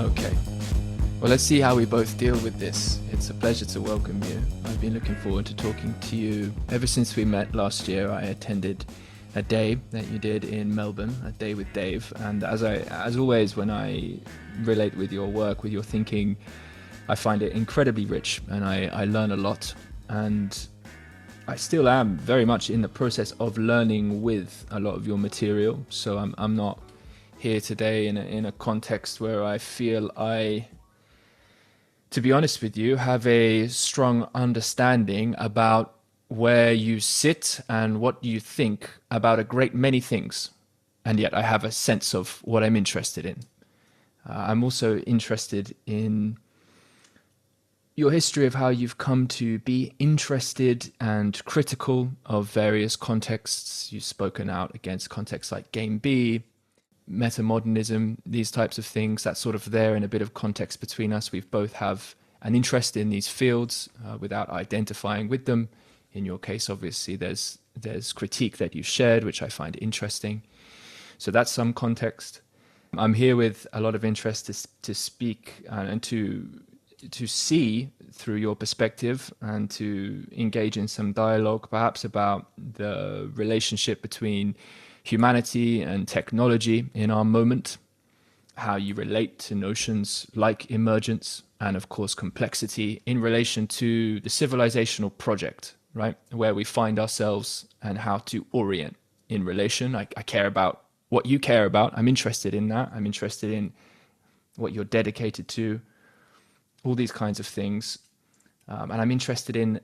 Okay. Well, let's see how we both deal with this. It's a pleasure to welcome you. I've been looking forward to talking to you ever since we met last year. I attended a day that you did in Melbourne, a day with Dave. And as always, when I relate with your work, with your thinking, I find it incredibly rich and I learn a lot. And I still am very much in the process of learning with a lot of your material. So I'm not here today in a context where I feel to be honest with you, have a strong understanding about where you sit and what you think about a great many things. And yet I have a sense of what I'm interested in. I'm also interested in your history of how you've come to be interested and critical of various contexts. You've spoken out against contexts like Game B, metamodernism, these types of things. That's sort of there in a bit of context between us. We both have an interest in these fields without identifying with them. In your case, obviously, there's critique that you shared, which I find interesting. So that's some context. I'm here with a lot of interest to speak and to see through your perspective and to engage in some dialogue, perhaps about the relationship between humanity and technology in our moment, how you relate to notions like emergence and, of course, complexity in relation to the civilizational project, right? Where we find ourselves and how to orient in relation. I care about what you care about. I'm interested in that. I'm interested in what you're dedicated to, all these kinds of things. And I'm interested in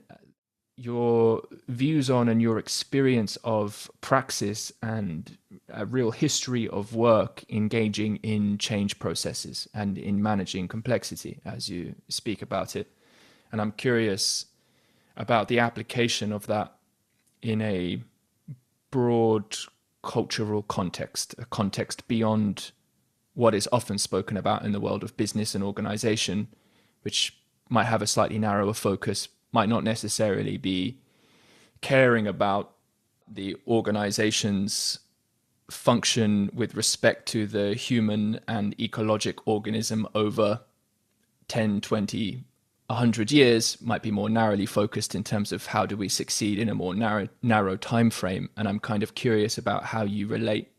your views on and your experience of praxis and a real history of work engaging in change processes and in managing complexity as you speak about it. And I'm curious about the application of that in a broad cultural context, a context beyond what is often spoken about in the world of business and organization, which might have a slightly narrower focus, might not necessarily be caring about the organization's function with respect to the human and ecologic organism over 10, 20, 100 years, might be more narrowly focused in terms of how do we succeed in a more narrow time frame. And I'm kind of curious about how you relate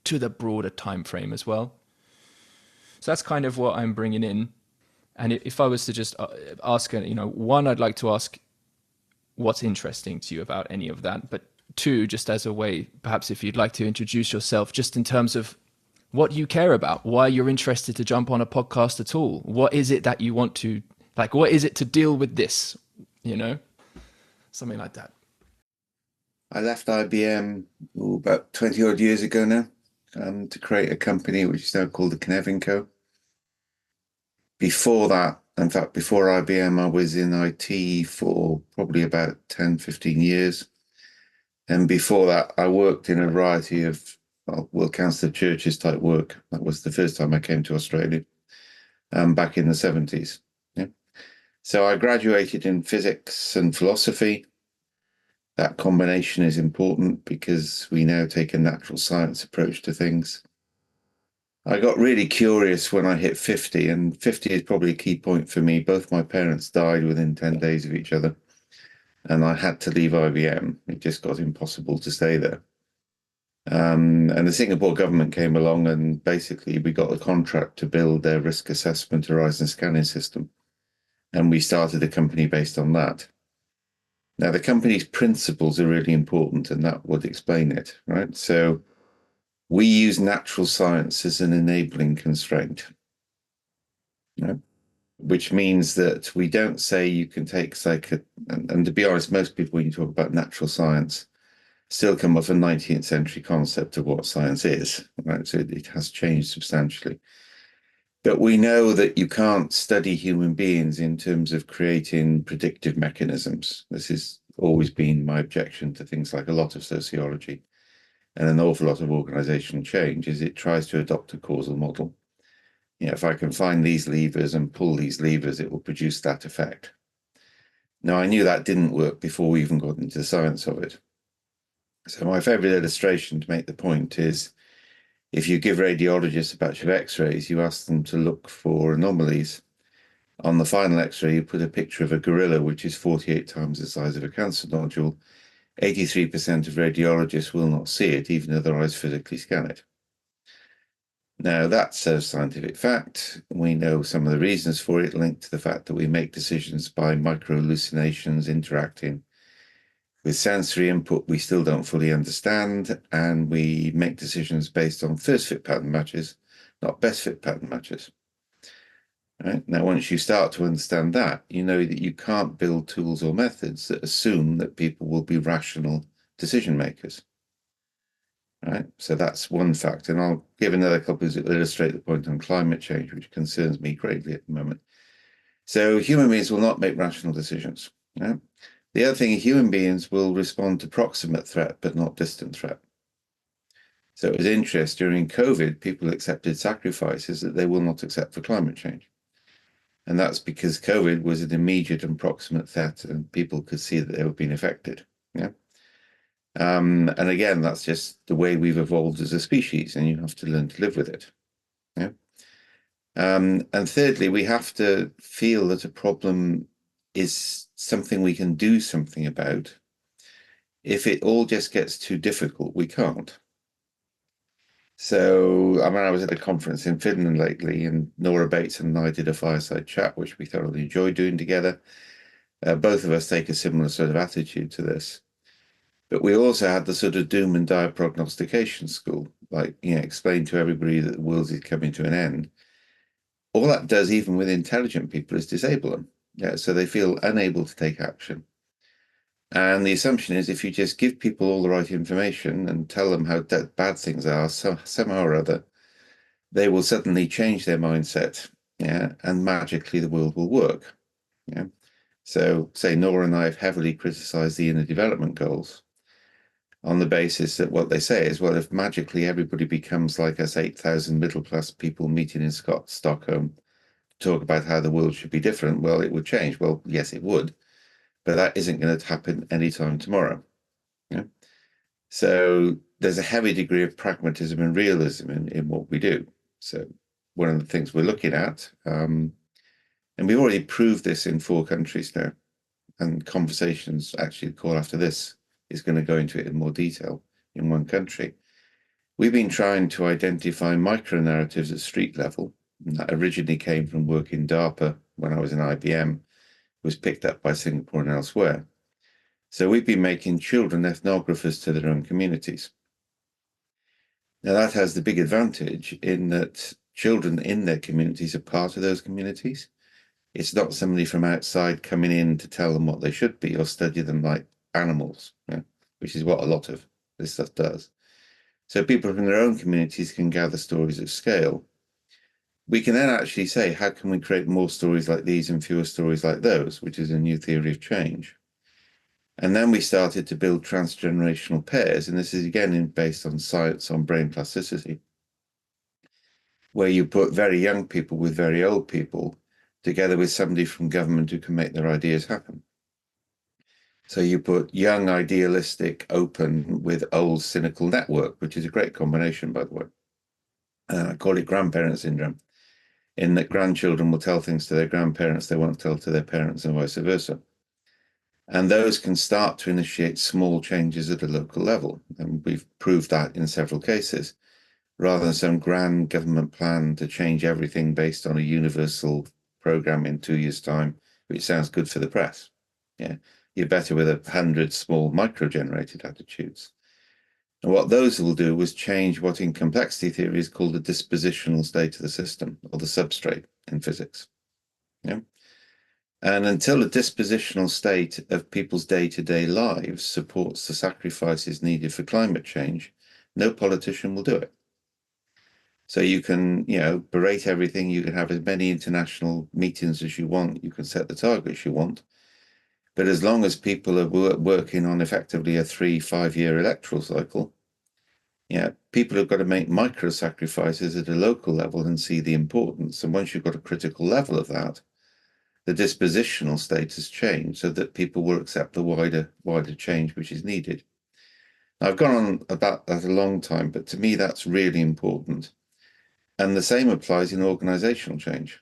to the broader time frame as well. So that's kind of what I'm bringing in. And if I was to just ask, one, I'd like to ask what's interesting to you about any of that. But two, just as a way, perhaps if you'd like to introduce yourself, just in terms of what you care about, why you're interested to jump on a podcast at all. What is it that you want to, what is it to deal with this, something like that. I left IBM about 20 odd years ago now to create a company which is now called the Cynefin Co. Before that, in fact, before IBM, I was in IT for probably about 10, 15 years. And before that, I worked in a variety of World Council of Churches type work. That was the first time I came to Australia back in the 70s. Yeah. So I graduated in physics and philosophy. That combination is important because we now take a natural science approach to things. I got really curious when I hit 50, and 50 is probably a key point for me. Both my parents died within 10 days of each other, and I had to leave IBM. It just got impossible to stay there. And the Singapore government came along, and basically we got a contract to build their risk assessment horizon scanning system. And we started a company based on that. Now, the company's principles are really important, and that would explain it, right? So we use natural science as an enabling constraint, which means that we don't say you can take and to be honest, most people, when you talk about natural science, still come off a 19th century concept of what science is, right? So it has changed substantially. But we know that you can't study human beings in terms of creating predictive mechanisms. This has always been my objection to things like a lot of sociology and an awful lot of organizational change, is it tries to adopt a causal model. If I can find these levers and pull these levers, it will produce that effect. Now, I knew that didn't work before we even got into the science of it. So my favorite illustration to make the point is, If you give radiologists a batch of X-rays, you ask them to look for anomalies. On the final X-ray, you put a picture of a gorilla, which is 48 times the size of a cancer nodule. 83% of radiologists will not see it, even though their eyes physically scan it. Now, that's a scientific fact. We know some of the reasons for it, linked to the fact that we make decisions by micro hallucinations interacting with sensory input we still don't fully understand, and we make decisions based on first fit pattern matches, not best fit pattern matches. Right? Now, once you start to understand that, you know that you can't build tools or methods that assume that people will be rational decision makers. Right? So that's one fact. And I'll give another couple that illustrate the point on climate change, which concerns me greatly at the moment. So human beings will not make rational decisions. Right? The other thing, human beings will respond to proximate threat, but not distant threat. So it was interesting, during COVID, people accepted sacrifices that they will not accept for climate change. And that's because COVID was an immediate and proximate threat, and people could see that they were being affected. Yeah. And again, that's just the way we've evolved as a species, and you have to learn to live with it. Yeah. And thirdly, we have to feel that a problem is something we can do something about. If it all just gets too difficult, we can't. So, I mean, I was at a conference in Finland lately, and Nora Bates and I did a fireside chat, which we thoroughly enjoyed doing together. Both of us take a similar sort of attitude to this. But we also had the sort of doom and dire prognostication school, like, explain to everybody that the world is coming to an end. All that does, even with intelligent people, is disable them. Yeah, so they feel unable to take action. And the assumption is if you just give people all the right information and tell them how bad things are, somehow or other, they will suddenly change their mindset, yeah, and magically the world will work. Yeah. So, say Nora and I have heavily criticized the inner development goals on the basis that what they say is, well, if magically everybody becomes like us 8,000 middle-class people meeting in Stockholm to talk about how the world should be different, well, it would change. Well, yes, it would, but that isn't going to happen anytime tomorrow. Yeah? So there's a heavy degree of pragmatism and realism in what we do. So one of the things we're looking at, and we've already proved this in 4 countries now, and conversations actually the call after this is going to go into it in more detail in 1 country. We've been trying to identify micro-narratives at street level, and that originally came from work in DARPA when I was in IBM, was picked up by Singapore and elsewhere. So we've been making children ethnographers to their own communities. Now that has the big advantage in that children in their communities are part of those communities. It's not somebody from outside coming in to tell them what they should be or study them like animals, which is what a lot of this stuff does. So people from their own communities can gather stories of scale. We can then actually say, how can we create more stories like these and fewer stories like those, which is a new theory of change. And then we started to build transgenerational pairs, and this is again based on science on brain plasticity, where you put very young people with very old people together with somebody from government who can make their ideas happen. So you put young, idealistic, open with old, cynical network, which is a great combination, by the way. I call it grandparent syndrome, in that grandchildren will tell things to their grandparents they won't tell to their parents and vice versa. And those can start to initiate small changes at a local level. And we've proved that in several cases, rather than some grand government plan to change everything based on a universal program in 2 years' time, which sounds good for the press. Yeah. You're better with 100 small micro-generated attitudes. And what those will do is change what in complexity theory is called the dispositional state of the system, or the substrate in physics. Yeah. And until the dispositional state of people's day-to-day lives supports the sacrifices needed for climate change, no politician will do it. So you can, berate everything, you can have as many international meetings as you want, you can set the targets you want. But as long as people are working on effectively a 3-5 year electoral cycle, people have got to make micro sacrifices at a local level and see the importance. And once you've got a critical level of that, the dispositional state has changed so that people will accept the wider change which is needed. I've gone on about that a long time, but to me, that's really important. And the same applies in organizational change.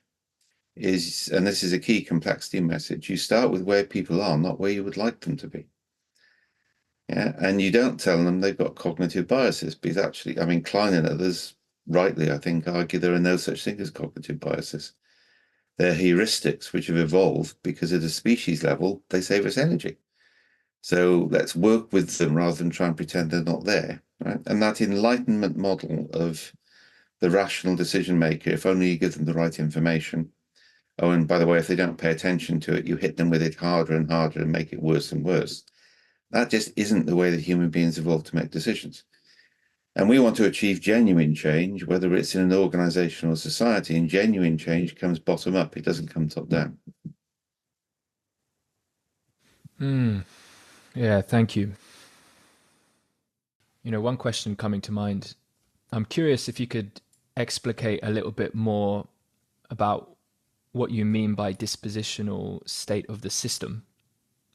And this is a key complexity message, you start with where people are, not where you would like them to be. Yeah, and you don't tell them they've got cognitive biases, because actually, I mean, Klein and others, rightly, I think, argue there are no such thing as cognitive biases. They're heuristics which have evolved because at a species level, they save us energy. So let's work with them rather than try and pretend they're not there. Right? And that enlightenment model of the rational decision maker, if only you give them the right information. Oh, and by the way, if they don't pay attention to it, you hit them with it harder and harder and make it worse and worse. That just isn't the way that human beings evolved to make decisions. And we want to achieve genuine change, whether it's in an organization or society, and genuine change comes bottom up. It doesn't come top down. Yeah, thank you. One question coming to mind. I'm curious if you could explicate a little bit more about what you mean by dispositional state of the system.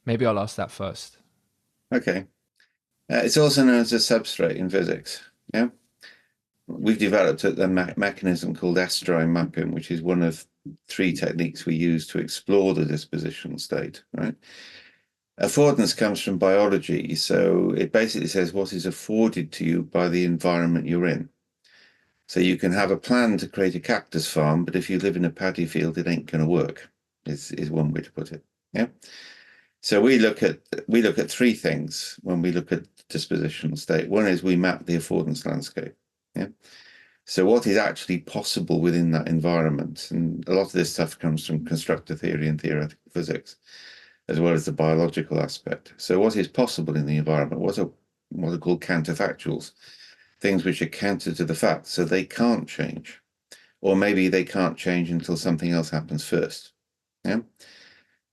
Maybe I'll ask that first. Okay. It's also known as a substrate in physics. Yeah. We've developed a mechanism called S-Dry mapping, which is one of three techniques we use to explore the dispositional state, right? Affordance comes from biology, so it basically says what is afforded to you by the environment you're in. So you can have a plan to create a cactus farm, but if you live in a paddy field, it ain't going to work, is one way to put it. Yeah. So we look at three things when we look at dispositional state. One is we map the affordance landscape. Yeah. So what is actually possible within that environment? And a lot of this stuff comes from constructor theory and theoretical physics, as well as the biological aspect. So what is possible in the environment? What are called counterfactuals, things which are counter to the facts, so they can't change. Or maybe they can't change until something else happens first. Yeah.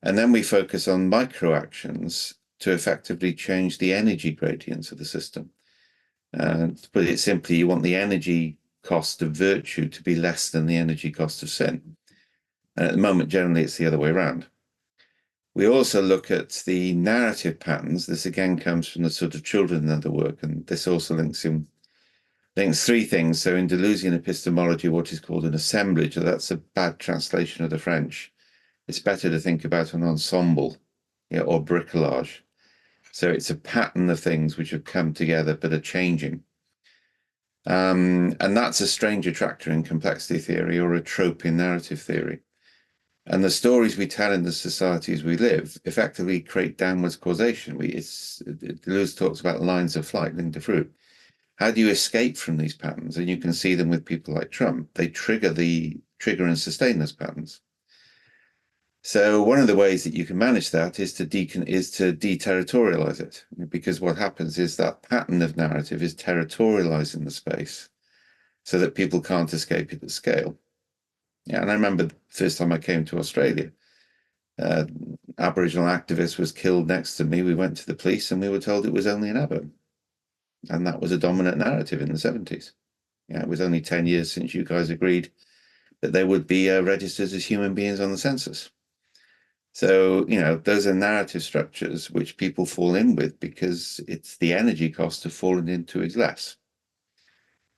And then we focus on micro actions to effectively change the energy gradients of the system. To put it simply, you want the energy cost of virtue to be less than the energy cost of sin. And at the moment, generally, it's the other way around. We also look at the narrative patterns. This again comes from the sort of children and the work, and this also links three things. So in Deleuzian epistemology, what is called an assemblage, that's a bad translation of the French. It's better to think about an ensemble, or bricolage. So it's a pattern of things which have come together but are changing. And that's a strange attractor in complexity theory or a trope in narrative theory. And the stories we tell in the societies we live effectively create downwards causation. Deleuze talks about lines of flight linked to fruit. How do you escape from these patterns? And you can see them with people like Trump. They trigger and sustain those patterns. So one of the ways that you can manage that is to deterritorialize it, because what happens is that pattern of narrative is territorializing the space so that people can't escape it at scale. Yeah, and I remember the first time I came to Australia, Aboriginal activist was killed next to me. We went to the police and we were told it was only an Abo. And that was a dominant narrative in the 70s. Yeah, it was only 10 years since you guys agreed that they would be registered as human beings on the census. So, those are narrative structures which people fall in with because it's the energy cost of falling into is less.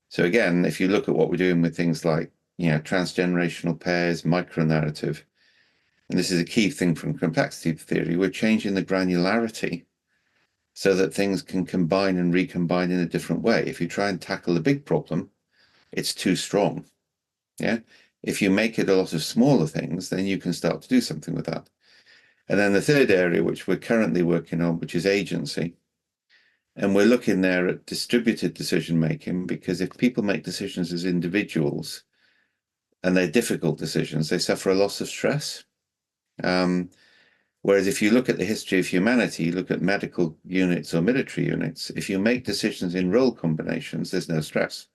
So again, if you look at what we're doing with things like, transgenerational pairs, micro-narrative, and this is a key thing from complexity theory, we're changing the granularity so that things can combine and recombine in a different way. If you try and tackle a big problem, it's too strong. Yeah. If you make it a lot of smaller things, then you can start to do something with that. And then the third area, which we're currently working on, which is agency. And we're looking there at distributed decision making, because if people make decisions as individuals and they're difficult decisions, they suffer a loss of stress. Whereas if you look at the history of humanity, you look at medical units or military units, if you make decisions in role combinations, there's no stress.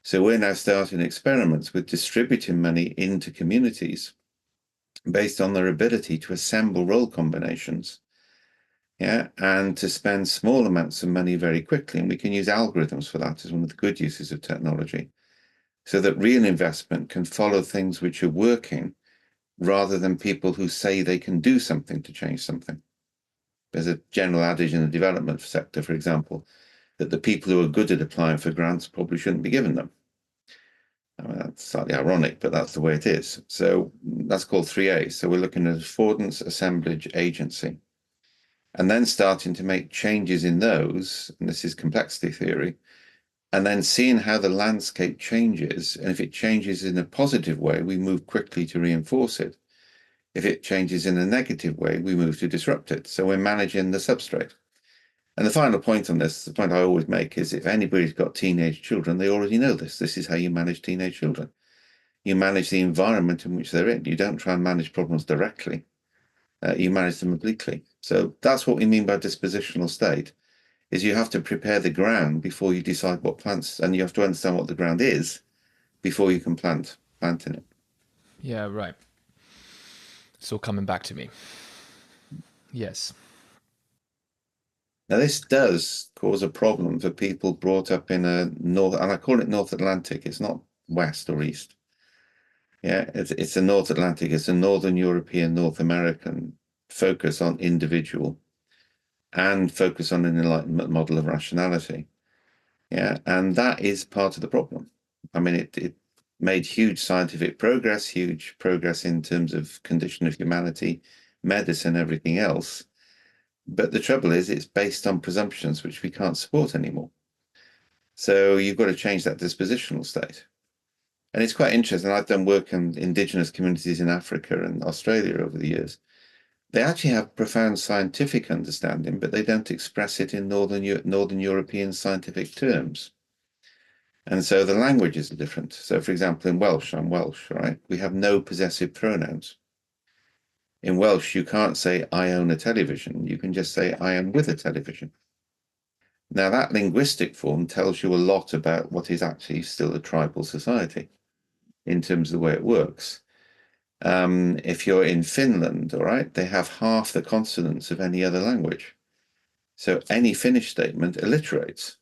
So we're now starting experiments with distributing money into communities based on their ability to assemble role combinations, and to spend small amounts of money very quickly. And we can use algorithms for that as one of the good uses of technology, so that real investment can follow things which are working rather than people who say they can do something to change something. There's a general adage in the development sector, for example, that the people who are good at applying for grants probably shouldn't be given them. I mean, that's slightly ironic, but that's the way it is. So that's called 3A. So we're looking at affordance, assemblage, agency, and then starting to make changes in those, and this is complexity theory, and then seeing how the landscape changes. And if it changes in a positive way, we move quickly to reinforce it. If it changes in a negative way, we move to disrupt it. So we're managing the substrate. And the final point on this, the point I always make, is if anybody's got teenage children, they already know this. This is how you manage teenage children. You manage the environment in which they're in. You don't try and manage problems directly. You manage them obliquely. So that's what we mean by dispositional state, is you have to prepare the ground before you decide what plants, and you have to understand what the ground is before you can plant in it. Yeah, right. It's all coming back to me. Yes. Now, this does cause a problem for people brought up in a North, and I call it North Atlantic. It's not West or East. Yeah, it's a North Atlantic. It's a Northern European, North American focus on individual and focus on an Enlightenment model of rationality. Yeah, and that is part of the problem. I mean, it made huge scientific progress, huge progress in terms of condition of humanity, medicine, everything else. But the trouble is it's based on presumptions which we can't support anymore. So you've got to change that dispositional state. And it's quite interesting. I've done work in indigenous communities in Africa and Australia over the years. They actually have profound scientific understanding, but they don't express it in Northern European scientific terms. And so the languages are different. So, for example, in Welsh, I'm Welsh, right? We have no possessive pronouns. In Welsh, you can't say, I own a television. You can just say, I am with a television. Now, that linguistic form tells you a lot about what is actually still a tribal society in terms of the way it works. If you're in Finland, all right, they have half the consonants of any other language. So any Finnish statement alliterates.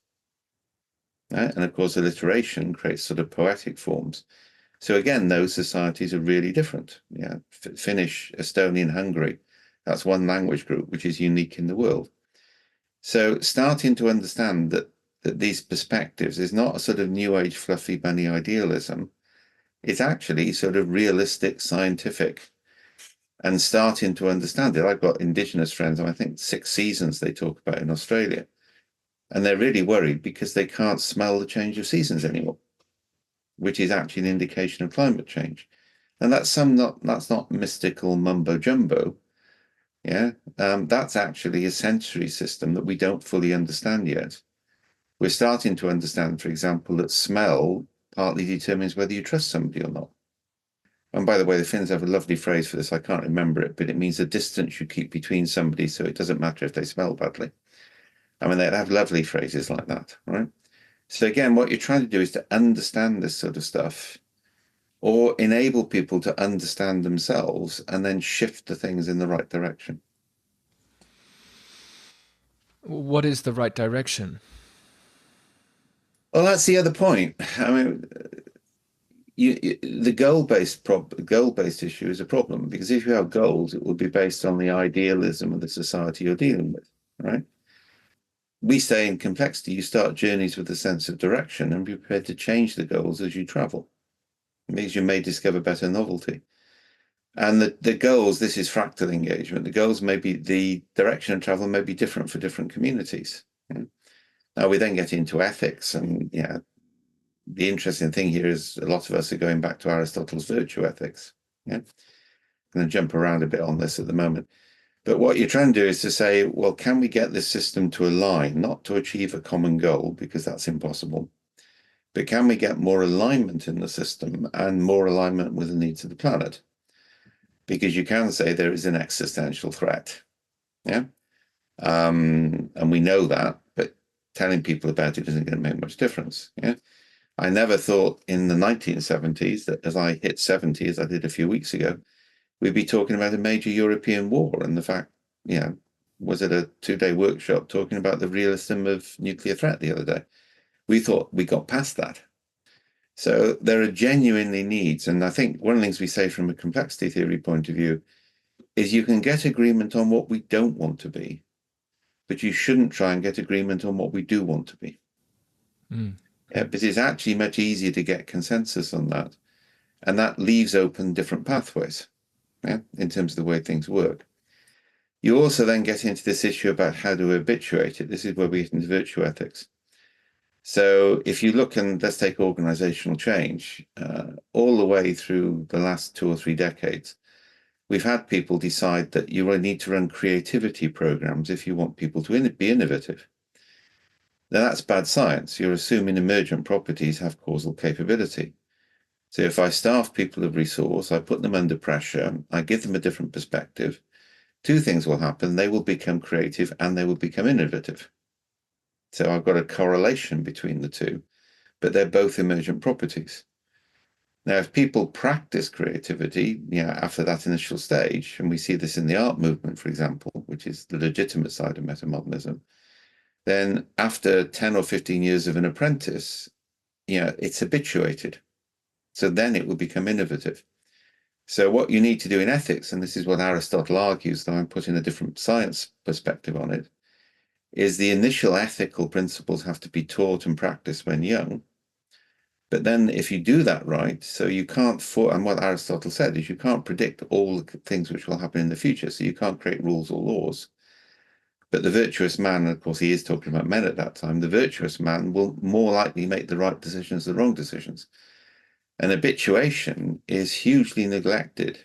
Right? And of course, alliteration creates sort of poetic forms. So again, those societies are really different. Yeah, Finnish, Estonian, Hungary, that's one language group which is unique in the world. So starting to understand that these perspectives is not a sort of new age fluffy bunny idealism. It's actually sort of realistic, scientific, and starting to understand it. I've got indigenous friends, and I think 6 seasons they talk about in Australia, and they're really worried because they can't smell the change of seasons anymore, which is actually an indication of climate change. And that's not mystical mumbo jumbo. Yeah, that's actually a sensory system that we don't fully understand yet. We're starting to understand, for example, that smell partly determines whether you trust somebody or not. And by the way, the Finns have a lovely phrase for this. I can't remember it, but it means the distance you keep between somebody so it doesn't matter if they smell badly. I mean, they have lovely phrases like that, right? So again, what you're trying to do is to understand this sort of stuff or enable people to understand themselves and then shift the things in the right direction. What is the right direction? Well, that's the other point. I mean, the goal-based issue is a problem because if you have goals, it will be based on the idealism of the society you're dealing with, right? We say in complexity, you start journeys with a sense of direction and be prepared to change the goals as you travel. It means you may discover better novelty. And the goals, this is fractal engagement. The goals may be, the direction of travel may be different for different communities. Yeah? Now we then get into ethics, and yeah, the interesting thing here is a lot of us are going back to Aristotle's virtue ethics. Yeah, I'm going to jump around a bit on this at the moment. But what you're trying to do is to say, well, can we get this system to align, not to achieve a common goal, because that's impossible, but can we get more alignment in the system and more alignment with the needs of the planet? Because you can say there is an existential threat. Yeah. And we know that, but telling people about it isn't going to make much difference. Yeah. I never thought in the 1970s that as I hit 70, as I did a few weeks ago, we'd be talking about a major European war. And the fact, was at a 2-day workshop talking about the realism of nuclear threat the other day. We thought we got past that. So there are genuinely needs. And I think one of the things we say from a complexity theory point of view is you can get agreement on what we don't want to be, but you shouldn't try and get agreement on what we do want to be. Yeah, but it's actually much easier to get consensus on that. And that leaves open different pathways, yeah, in terms of the way things work. You also then get into this issue about how to habituate it. This is where we get into virtue ethics. So if you look, and let's take organizational change, all the way through the last 2 or 3 decades, we've had people decide that you will need to run creativity programs if you want people to be innovative. Now, that's bad science. You're assuming emergent properties have causal capability. So if I starve people of resource, I put them under pressure, I give them a different perspective, two things will happen. They will become creative and they will become innovative. So I've got a correlation between the two, but they're both emergent properties. Now, if people practice creativity, after that initial stage, and we see this in the art movement, for example, which is the legitimate side of metamodernism, then after 10 or 15 years of an apprentice, it's habituated. So then it will become innovative. So what you need to do in ethics, and this is what Aristotle argues, though I'm putting a different science perspective on it, is the initial ethical principles have to be taught and practiced when young. But then if you do that right, so you can't, and what Aristotle said is you can't predict all the things which will happen in the future. So you can't create rules or laws. But the virtuous man, and of course he is talking about men at that time, the virtuous man will more likely make the right decisions than the wrong decisions. And habituation is hugely neglected.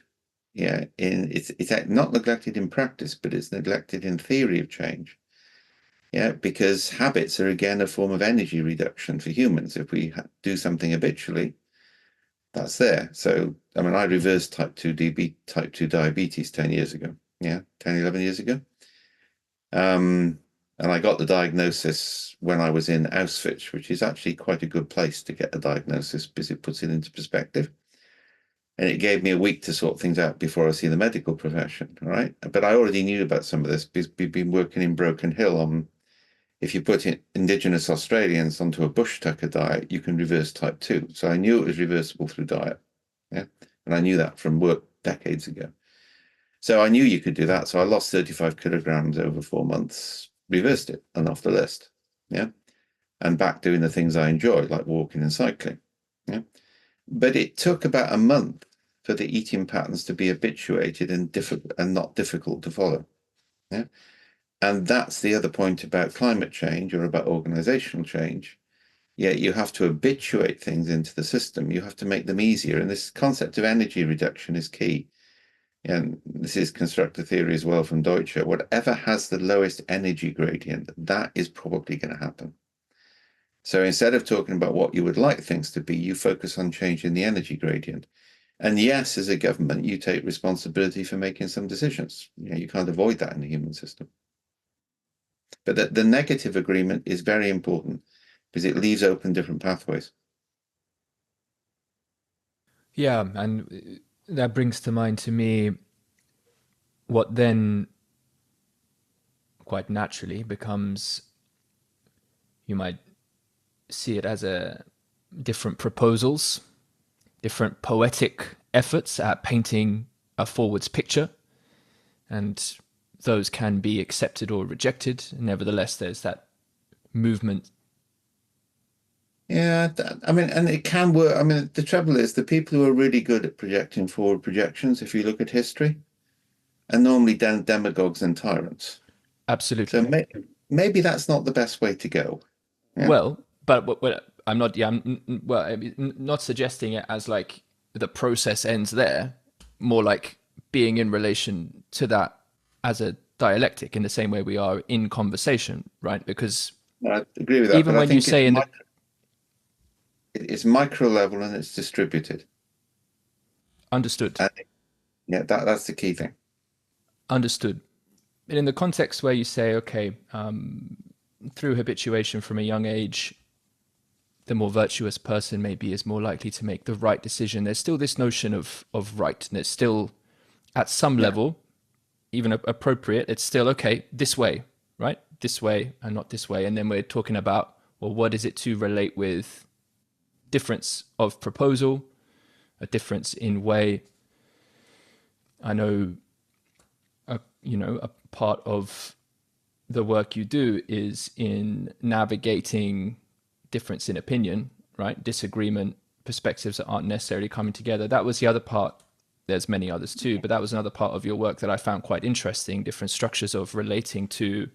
Yeah, it's not neglected in practice, but it's neglected in theory of change. Yeah, because habits are again a form of energy reduction for humans. If we do something habitually, that's there. So, I mean, I reversed type 2 diabetes 10 years ago. Yeah, 10, 11 years ago. And I got the diagnosis when I was in Auschwitz, which is actually quite a good place to get a diagnosis because it puts it into perspective. And it gave me a week to sort things out before I see the medical profession. All right. But I already knew about some of this because we've been working in Broken Hill on if you put indigenous Australians onto a bush tucker diet, you can reverse type 2. So I knew it was reversible through diet. Yeah. And I knew that from work decades ago. So I knew you could do that. So I lost 35 kilograms over 4 months, reversed it and off the list. Yeah. And back doing the things I enjoy, like walking and cycling. Yeah. But it took about a month for the eating patterns to be habituated and not difficult to follow. Yeah. And that's the other point about climate change or about organizational change. Yeah, you have to habituate things into the system. You have to make them easier. And this concept of energy reduction is key. And this is constructor theory as well from Deutsche. Whatever has the lowest energy gradient, that is probably going to happen. So instead of talking about what you would like things to be, you focus on changing the energy gradient. And yes, as a government, you take responsibility for making some decisions. You can't avoid that in the human system. But the negative agreement is very important because it leaves open different pathways. Yeah, and that brings to mind to me what then quite naturally becomes, you might see it as a different proposals, different poetic efforts at painting a forwards picture, and those can be accepted or rejected. Nevertheless, there's that movement. Yeah, I mean, and it can work. I mean, the trouble is the people who are really good at projecting forward projections, if you look at history, are normally demagogues and tyrants. Absolutely. So maybe that's not the best way to go. Yeah. Well, but I'm not. Yeah, well, I mean, not suggesting it as like the process ends there. More like being in relation to that as a dialectic, in the same way we are in conversation, right? Because I agree with that, even but I when you think say in the it's micro level and it's distributed. understood, And yeah, that's the key thing. understood, and in the context where you say, okay, through habituation from a young age, the more virtuous person maybe is more likely to make the right decision. There's still this notion of right, and it's still at some Yeah. level, even appropriate. It's still okay this way, right? This way and not this way. And then we're talking about, well, what is it to relate with difference of proposal, a difference in way. I know, a part of the work you do is in navigating difference in opinion, right? Disagreement, perspectives that aren't necessarily coming together. That was the other part. There's many others too, but that was another part of your work that I found quite interesting. Different structures of relating to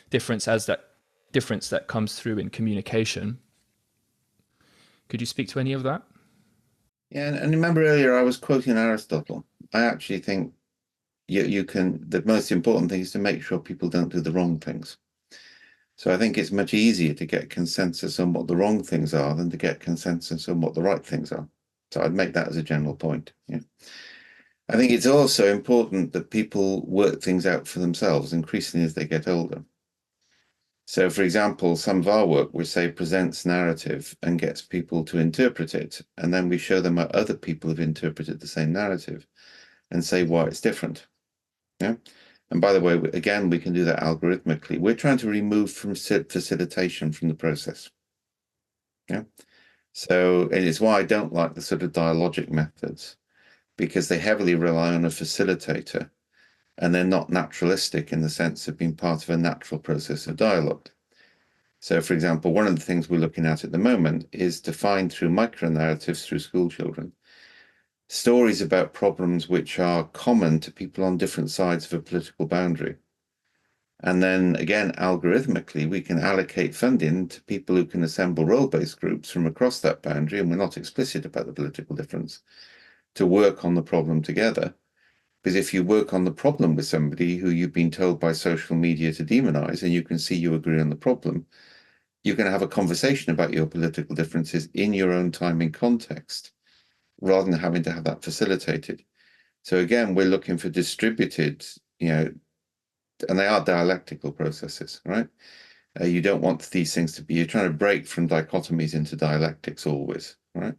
difference as that difference that comes through in communication. Could you speak to any of that? Yeah, and remember earlier I was quoting Aristotle. I actually think you can, the most important thing is to make sure people don't do the wrong things. So I think it's much easier to get consensus on what the wrong things are than to get consensus on what the right things are. So I'd make that as a general point. Yeah. I think it's also important that people work things out for themselves increasingly as they get older. So, for example, some of our work, we say presents narrative and gets people to interpret it, and then we show them how other people have interpreted the same narrative and say why it's different. Yeah. And by the way, again, we can do that algorithmically. We're trying to remove from facilitation from the process. Yeah. So it is why I don't like the sort of dialogic methods, because they heavily rely on a facilitator and they're not naturalistic in the sense of being part of a natural process of dialogue. So, for example, one of the things we're looking at the moment is to find through micro-narratives through school children stories about problems which are common to people on different sides of a political boundary. And then again, algorithmically, we can allocate funding to people who can assemble role-based groups from across that boundary, and we're not explicit about the political difference, to work on the problem together. Because if you work on the problem with somebody who you've been told by social media to demonize, and you can see you agree on the problem, you can have a conversation about your political differences in your own time and context, rather than having to have that facilitated. So again, we're looking for distributed, and they are dialectical processes, right? You don't want these things to be, you're trying to break from dichotomies into dialectics always, right?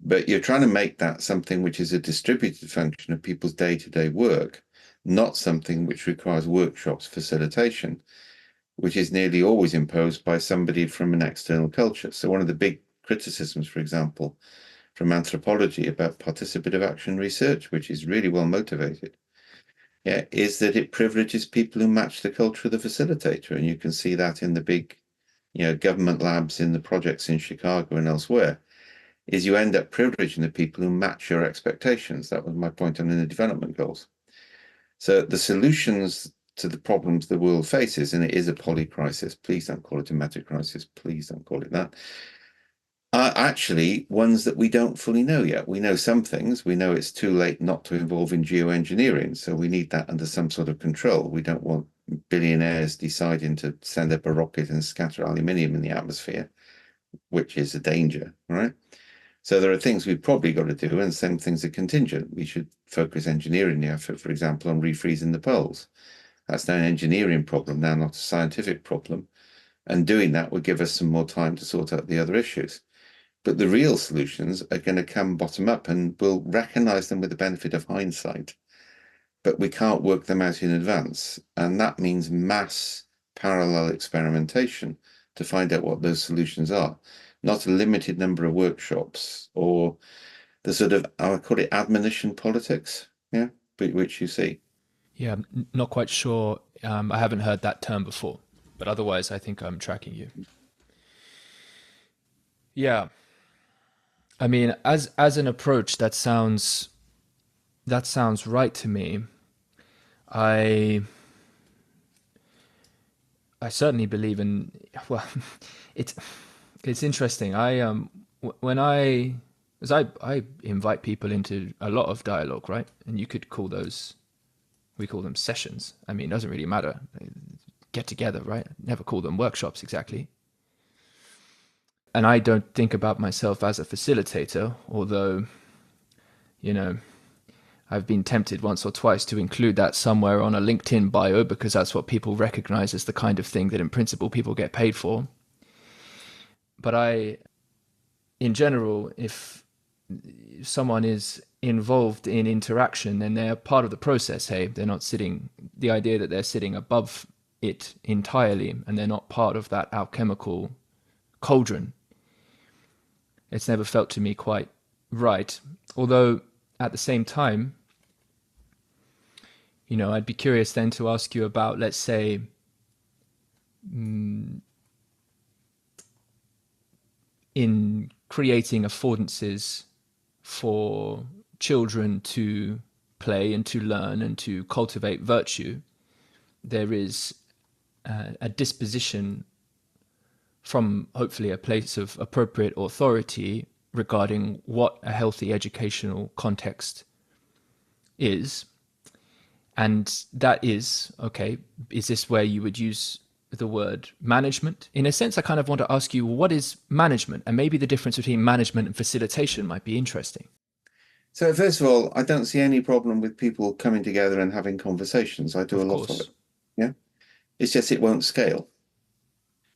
But you're trying to make that something which is a distributed function of people's day-to-day work, not something which requires workshops, facilitation, which is nearly always imposed by somebody from an external culture. So one of the big criticisms, for example, from anthropology about participative action research, which is really well motivated, is that it privileges people who match the culture of the facilitator. And you can see that in the big, government labs, in the projects in Chicago and elsewhere, is you end up privileging the people who match your expectations. That was my point on the development goals. So the solutions to the problems the world faces, and it is a polycrisis, please don't call it a meta crisis, please don't call it that, are actually ones that we don't fully know yet. We know some things. We know it's too late not to involve in geoengineering, so we need that under some sort of control. We don't want billionaires deciding to send up a rocket and scatter aluminium in the atmosphere, which is a danger, right? So there are things we've probably got to do, and some things are contingent. We should focus engineering the effort, for example, on refreezing the poles. That's now an engineering problem, now not a scientific problem. And doing that would give us some more time to sort out the other issues. But the real solutions are going to come bottom up, and we'll recognize them with the benefit of hindsight. But we can't work them out in advance. And that means mass parallel experimentation to find out what those solutions are, not a limited number of workshops or the sort of, I would call it admonition politics, which you see. Yeah, not quite sure. I haven't heard that term before, but otherwise, I think I'm tracking you. Yeah, I mean, as an approach, that sounds right to me. I I certainly believe in. Well, it's it's interesting. When I as I invite people into a lot of dialogue, right? And you could call those, we call them sessions. I mean, it doesn't really matter. Get together, right? Never call them workshops exactly. And I don't think about myself as a facilitator, although, you know, I've been tempted once or twice to include that somewhere on a LinkedIn bio because that's what people recognize as the kind of thing that in principle people get paid for. But in general, if someone is involved in interaction and they're part of the process, hey, they're not sitting, the idea that they're sitting above it entirely and they're not part of that alchemical cauldron, it's never felt to me quite right. Although at the same time, I'd be curious then to ask you about, let's say, in creating affordances for children to play and to learn and to cultivate virtue, there is a disposition from hopefully a place of appropriate authority regarding what a healthy educational context is. And that is, okay, is this where you would use the word management? In a sense, I kind of want to ask you, what is management? And maybe the difference between management and facilitation might be interesting. So first of all, I don't see any problem with people coming together and having conversations. I do a Of lot of it. course. Yeah. It's just it won't scale.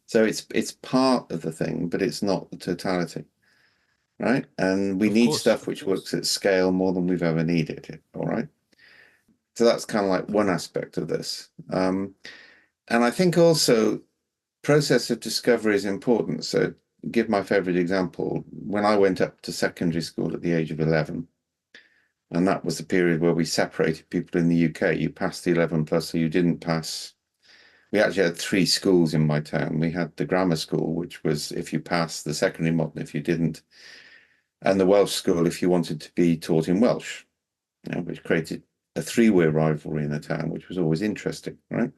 So it's part of the thing, but it's not the totality. Right. And we Of need course. stuff which works at scale more than we've ever needed it. All right. So that's kind of like one aspect of this. And I think also process of discovery is important. So give my favorite example. When I went up to secondary school at the age of 11, and that was the period where we separated people in the UK. You passed the 11 plus, so you didn't pass. We actually had three schools in my town. We had the grammar school, which was if you passed, the secondary modern if you didn't, and the Welsh school if you wanted to be taught in Welsh, which created a three-way rivalry in the town, which was always interesting, right?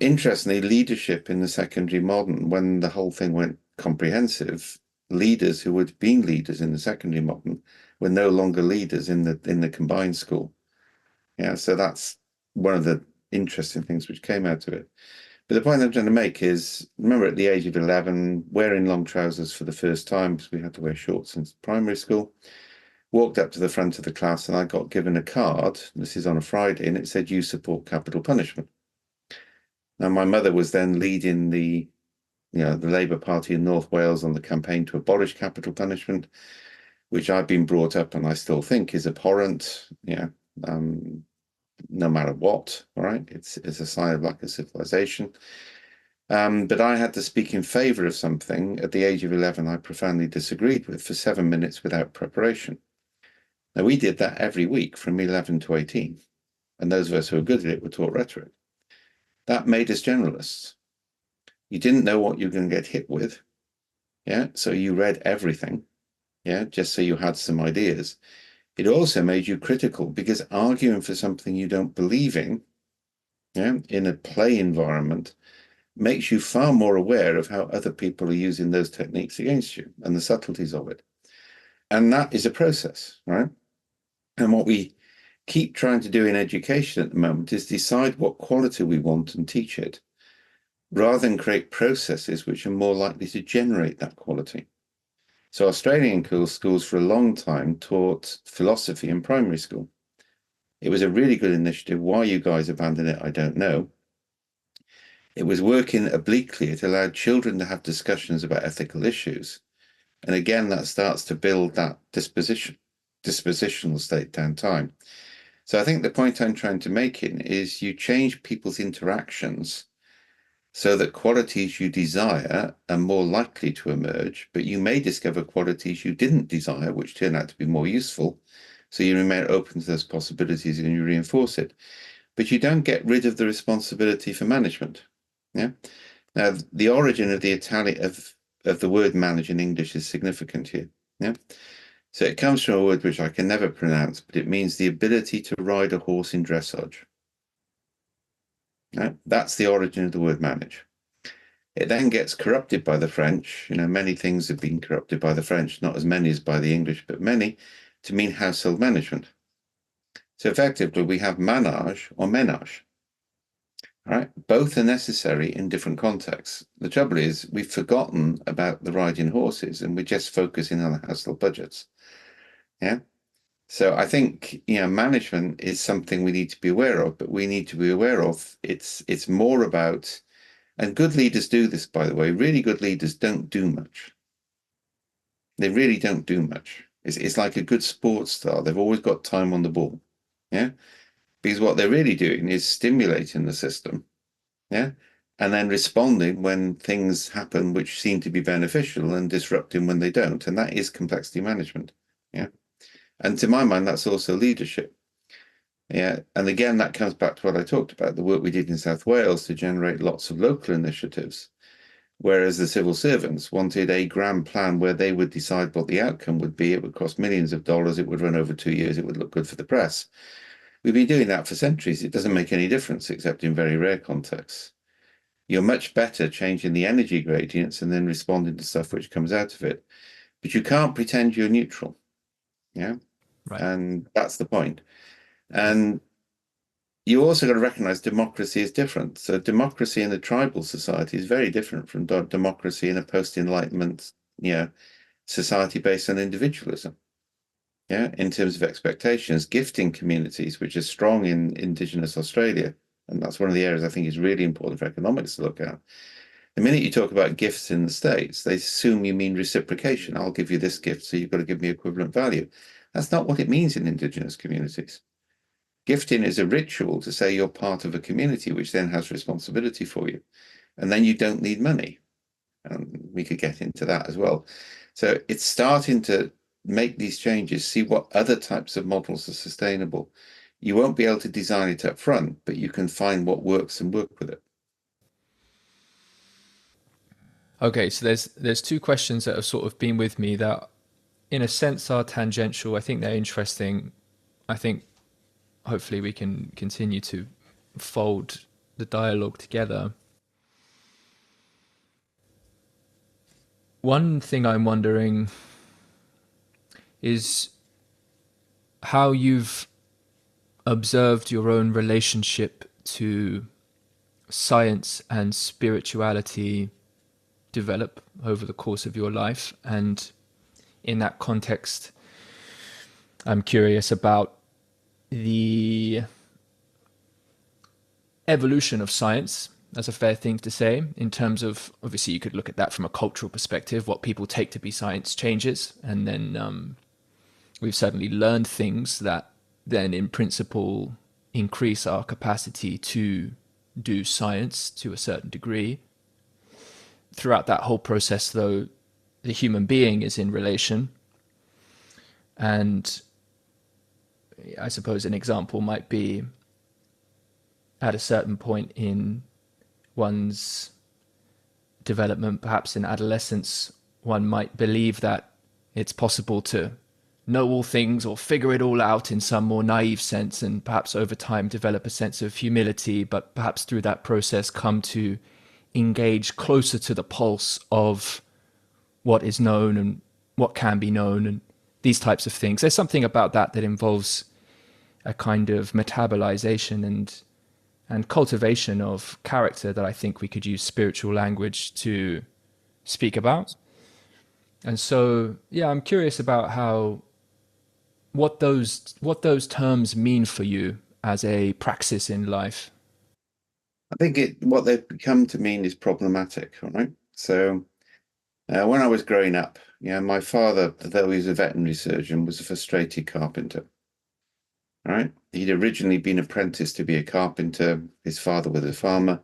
Interestingly, leadership in the secondary modern, when the whole thing went comprehensive, leaders who had been leaders in the secondary modern were no longer leaders in the combined school. Yeah, so that's one of the interesting things which came out of it. But the point I'm trying to make is, remember at the age of 11, wearing long trousers for the first time, because we had to wear shorts in primary school, walked up to the front of the class and I got given a card. This is on a Friday, and it said, "You support capital punishment." Now, my mother was then leading the Labour Party in North Wales on the campaign to abolish capital punishment, which I've been brought up and I still think is abhorrent, no matter what, all right? It's a sign of lack of civilization. But I had to speak in favor of something at the age of 11 I profoundly disagreed with for 7 minutes without preparation. Now, we did that every week from 11 to 18, and those of us who were good at it were taught rhetoric. That made us generalists. You didn't know what you were going to get hit with, yeah? So you read everything, yeah, just so you had some ideas. It also made you critical because arguing for something you don't believe in, yeah, in a play environment makes you far more aware of how other people are using those techniques against you and the subtleties of it. And that is a process, right? And what we keep trying to do in education at the moment is decide what quality we want and teach it, rather than create processes which are more likely to generate that quality. So Australian schools for a long time taught philosophy in primary school. It was a really good initiative. Why you guys abandoned it, I don't know. It was working obliquely. It allowed children to have discussions about ethical issues. And again, that starts to build that dispositional state down time. So I think the point I'm trying to make is you change people's interactions so that qualities you desire are more likely to emerge, but you may discover qualities you didn't desire, which turn out to be more useful. So you remain open to those possibilities and you reinforce it. But you don't get rid of the responsibility for management. Yeah. Now, the origin of the Italian of the word manage in English is significant here. Yeah. So it comes from a word which I can never pronounce, but it means the ability to ride a horse in dressage. Right? That's the origin of the word manage. It then gets corrupted by the French. Many things have been corrupted by the French, not as many as by the English, but many, to mean household management. So effectively, we have manage or menage. All right, both are necessary in different contexts. The trouble is, we've forgotten about the riding horses, and we're just focusing on the household budgets. Yeah. So I think management is something we need to be aware of, but we need to be aware of it's more about, and good leaders do this, by the way. Really good leaders don't do much. They really don't do much. It's like a good sports star. They've always got time on the ball. Yeah. Because what they're really doing is stimulating the system. Yeah. And then responding when things happen which seem to be beneficial and disrupting when they don't. And that is complexity management. Yeah. And to my mind, that's also leadership. Yeah, and again, that comes back to what I talked about, the work we did in South Wales to generate lots of local initiatives, whereas the civil servants wanted a grand plan where they would decide what the outcome would be. It would cost millions of dollars. It would run over 2 years. It would look good for the press. We've been doing that for centuries. It doesn't make any difference except in very rare contexts. You're much better changing the energy gradients and then responding to stuff which comes out of it. But you can't pretend you're neutral. Yeah. Right. And that's the point. And you also got to recognize democracy is different. So democracy in a tribal society is very different from democracy in a post-enlightenment, society based on individualism. Yeah, in terms of expectations, gifting communities, which are strong in Indigenous Australia, and that's one of the areas I think is really important for economics to look at. The minute you talk about gifts in the States, they assume you mean reciprocation. I'll give you this gift, so you've got to give me equivalent value. That's not what it means in Indigenous communities. Gifting is a ritual to say you're part of a community, which then has responsibility for you. And then you don't need money. And we could get into that as well. So it's starting to make these changes, see what other types of models are sustainable. You won't be able to design it up front, but you can find what works and work with it. Okay, so there's two questions that have sort of been with me that in a sense are tangential. I think they're interesting. I think hopefully we can continue to fold the dialogue together. One thing I'm wondering is how you've observed your own relationship to science and spirituality develop over the course of your life. And in that context, I'm curious about the evolution of science. That's a fair thing to say in terms of, obviously you could look at that from a cultural perspective. What people take to be science changes, and then we've certainly learned things that then in principle increase our capacity to do science to a certain degree. Throughout that whole process, though, the human being is in relation. And I suppose an example might be at a certain point in one's development, perhaps in adolescence, one might believe that it's possible to know all things or figure it all out in some more naive sense, and perhaps over time develop a sense of humility, but perhaps through that process come to engage closer to the pulse of what is known and what can be known and these types of things. There's something about that that involves a kind of metabolization and cultivation of character that I think we could use spiritual language to speak about. And so, yeah, I'm curious about how what those terms mean for you as a praxis in life. I think what they've become to mean is problematic, all right? So when I was growing up, my father, though he was a veterinary surgeon, was a frustrated carpenter. All right. He'd originally been apprenticed to be a carpenter. His father was a farmer.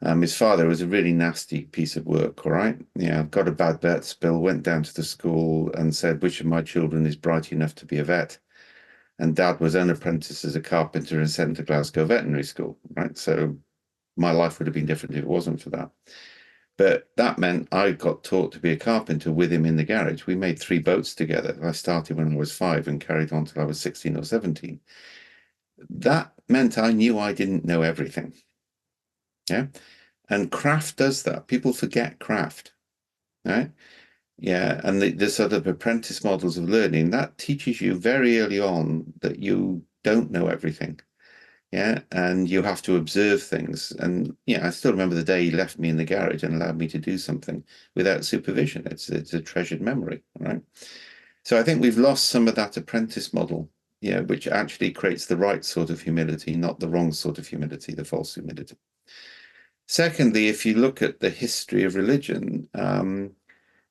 His father was a really nasty piece of work. All right. Yeah. Got a bad vet spill, went down to the school and said, which of my children is bright enough to be a vet? And dad was unapprenticed as a carpenter and sent to Glasgow Veterinary School. Right. So my life would have been different if it wasn't for that. But that meant I got taught to be a carpenter with him in the garage. We made 3 boats together. I started when I was 5 and carried on till I was 16 or 17. That meant I knew I didn't know everything. Yeah. And craft does that. People forget craft. Right. Yeah. And the sort of apprentice models of learning that teaches you very early on that you don't know everything. Yeah. And you have to observe things. And yeah, I still remember the day he left me in the garage and allowed me to do something without supervision. It's a treasured memory. Right. So I think we've lost some of that apprentice model, yeah, which actually creates the right sort of humility, not the wrong sort of humility, the false humility. Secondly, if you look at the history of religion, and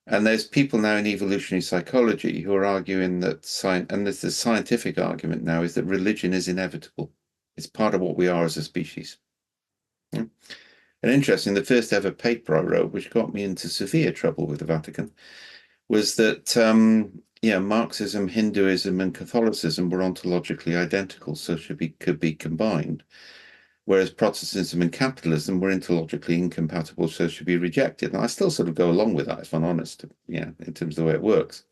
there's people now in evolutionary psychology who are arguing that science, and there's the scientific argument now, is that religion is inevitable. It's part of what we are as a species. Yeah. And interesting, the first ever paper I wrote, which got me into severe trouble with the Vatican, was that Marxism, Hinduism, and Catholicism were ontologically identical, so could be combined. Whereas Protestantism and capitalism were ontologically incompatible, so should be rejected. And I still sort of go along with that, if I'm honest, in terms of the way it works.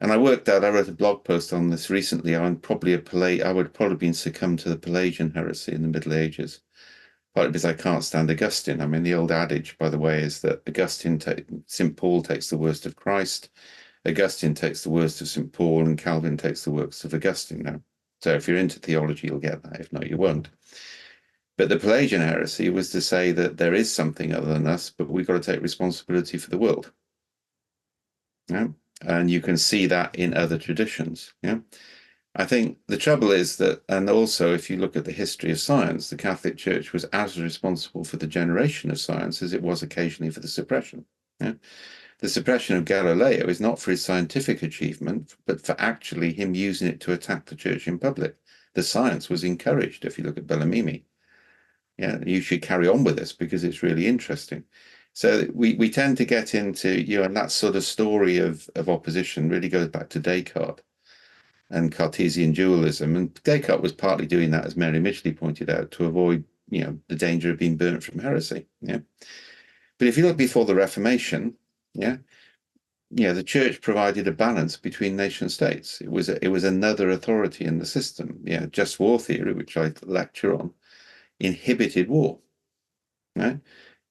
And I wrote a blog post on this recently. I would probably been succumbed to the Pelagian heresy in the Middle Ages, partly because I can't stand Augustine. I mean, the old adage, by the way, is that St. Paul takes the worst of Christ, Augustine takes the worst of St. Paul, and Calvin takes the worst of Augustine now. So if you're into theology, you'll get that. If not, you won't. But the Pelagian heresy was to say that there is something other than us, but we've got to take responsibility for the world. Yeah? And you can see that in other traditions. Yeah. I think the trouble is that, and also if you look at the history of science, the Catholic Church was as responsible for the generation of science as it was occasionally for the suppression. Yeah? The suppression of Galileo is not for his scientific achievement, but for actually him using it to attack the church in public. The science was encouraged, if you look at Bellarmine. Yeah, you should carry on with this because it's really interesting. So we tend to get into, and that sort of story of opposition really goes back to Descartes and Cartesian dualism. And Descartes was partly doing that, as Mary Midgley pointed out, to avoid, the danger of being burnt from heresy. Yeah. But if you look before the Reformation, the church provided a balance between nation states. It was another authority in the system. Yeah, just war theory, which I lecture on, inhibited war. Right?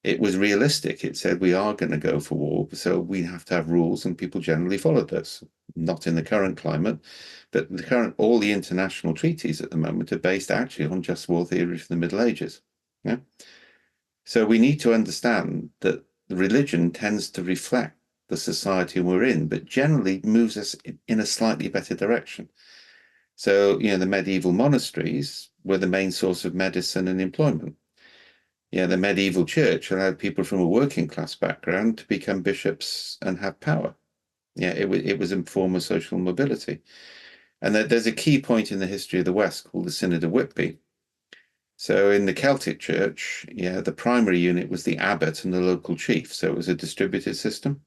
It was realistic. It said we are going to go for war, so we have to have rules, and people generally followed those. Not in the current climate, but all the international treaties at the moment are based actually on just war theory from the Middle Ages. Yeah. So we need to understand that religion tends to reflect the society we're in, but generally moves us in a slightly better direction. So, the medieval monasteries were the main source of medicine and employment. The medieval church allowed people from a working class background to become bishops and have power. It was a form of social mobility. And there's a key point in the history of the West called the Synod of Whitby. So in the Celtic church, the primary unit was the abbot and the local chief. So it was a distributed system.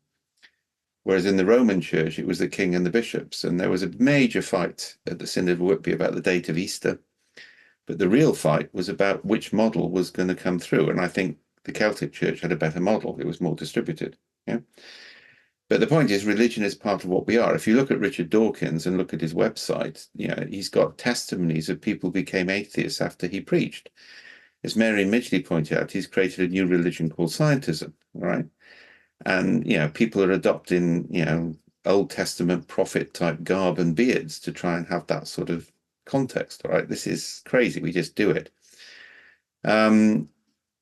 Whereas in the Roman church, it was the king and the bishops. And there was a major fight at the Synod of Whitby about the date of Easter. But the real fight was about which model was going to come through. And I think the Celtic church had a better model. It was more distributed. Yeah. But the point is, religion is part of what we are. If you look at Richard Dawkins and look at his website, he's got testimonies of people who became atheists after he preached. As Mary Midgley pointed out, he's created a new religion called scientism, right? And, people are adopting, Old Testament prophet type garb and beards to try and have that sort of context, all right? This is crazy. We just do it.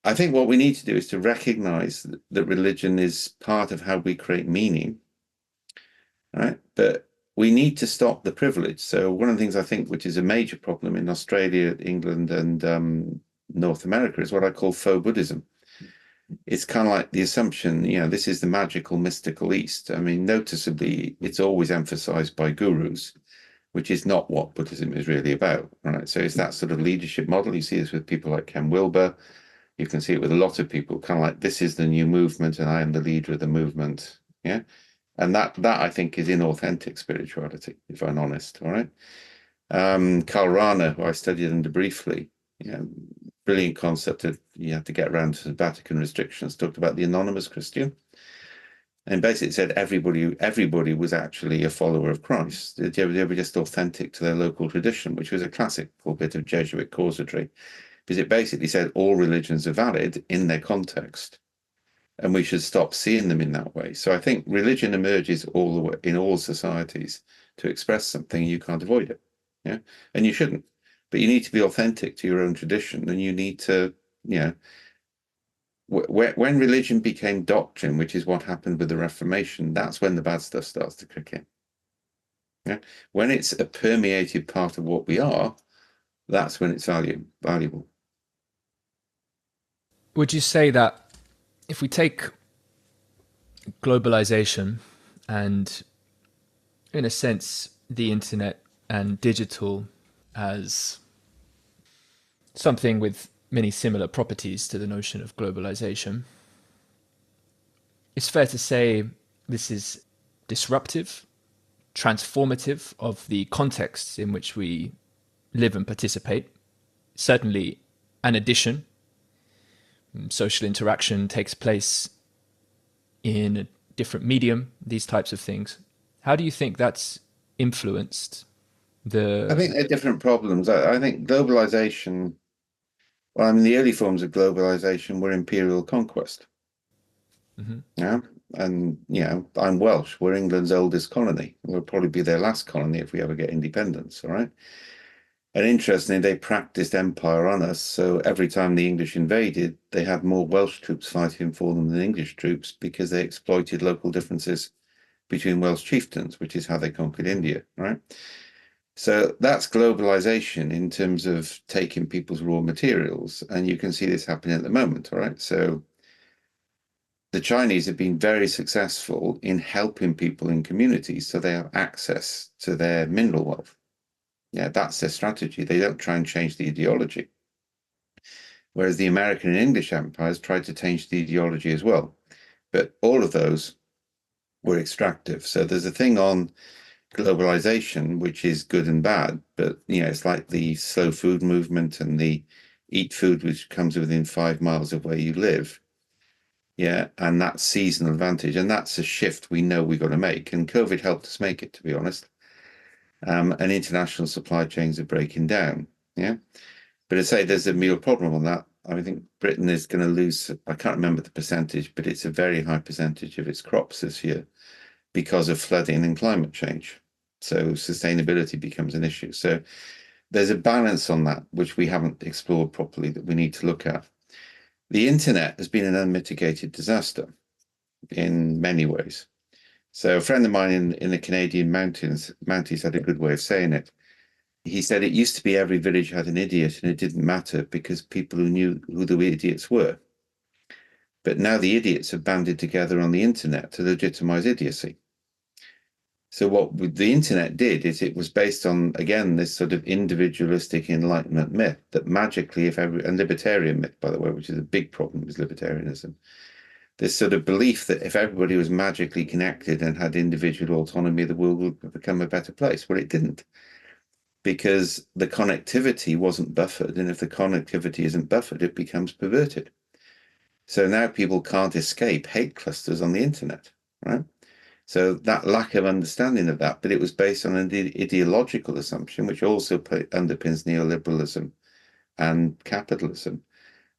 I think what we need to do is to recognize that religion is part of how we create meaning, right? But we need to stop the privilege. So one of the things I think which is a major problem in Australia, England, and North America is what I call faux Buddhism. It's kind of like the assumption, this is the magical, mystical East. I mean, noticeably, it's always emphasized by gurus, which is not what Buddhism is really about, right? So it's that sort of leadership model. You see this with people like Ken Wilber. You can see it with a lot of people, kind of like, this is the new movement and I am the leader of the movement. Yeah. And that I think is inauthentic spirituality, if I'm honest. All right. Karl Rahner, who I studied under briefly, brilliant concept of you have to get around to the Vatican restrictions, talked about the anonymous Christian. And basically said everybody was actually a follower of Christ. They were just authentic to their local tradition, which was a classical bit of Jesuit causedry, because it basically said all religions are valid in their context, and we should stop seeing them in that way. So I think religion emerges all the way in all societies to express something, and you can't avoid it. Yeah, and you shouldn't. But you need to be authentic to your own tradition, and you need to, when religion became doctrine, which is what happened with the Reformation, that's when the bad stuff starts to kick in. Yeah, when it's a permeated part of what we are, that's when it's valuable. Would you say that if we take globalization and, in a sense, the internet and digital as something with many similar properties to the notion of globalization, it's fair to say this is disruptive, transformative of the contexts in which we live and participate. Certainly an addition. Social interaction takes place in a different medium, these types of things. How do you think that's influenced I the... think they're different problems. I think globalization, well, I mean, the early forms of globalization were imperial conquest. Mhm. Yeah. And, I'm Welsh. We're England's oldest colony. We'll probably be their last colony if we ever get independence. All right. And interestingly, they practiced empire on us. So every time the English invaded, they had more Welsh troops fighting for them than English troops because they exploited local differences between Welsh chieftains, which is how they conquered India. Right. So that's globalization in terms of taking people's raw materials. And you can see this happening at the moment. All right. So the Chinese have been very successful in helping people in communities so they have access to their mineral wealth. Yeah, that's their strategy. They don't try and change the ideology. Whereas the American and English empires tried to change the ideology as well. But all of those were extractive. So there's a thing on globalization, which is good and bad, but it's like the slow food movement and the eat food which comes within 5 miles of where you live. Yeah, and that's seasonal advantage, and that's a shift we know we've got to make. And COVID helped us make it, to be honest. And international supply chains are breaking down. Yeah, but I say there's a real problem on that. I think Britain is going to lose. I can't remember the percentage, but it's a very high percentage of its crops this year because of flooding and climate change. So sustainability becomes an issue. So there's a balance on that which we haven't explored properly that we need to look at. The internet has been an unmitigated disaster in many ways. So a friend of mine in the Canadian Mounties had a good way of saying it. He said it used to be every village had an idiot and it didn't matter because people who knew who the idiots were. But now the idiots have banded together on the internet to legitimize idiocy. So what the internet did is it was based on, again, this sort of individualistic enlightenment myth that magically, and libertarian myth, by the way, which is a big problem with libertarianism, this sort of belief that if everybody was magically connected and had individual autonomy, the world would become a better place. Well, it didn't, because the connectivity wasn't buffered. And if the connectivity isn't buffered, it becomes perverted. So now people can't escape hate clusters on the internet, right? So that lack of understanding of that, but it was based on an ideological assumption, which also underpins neoliberalism and capitalism,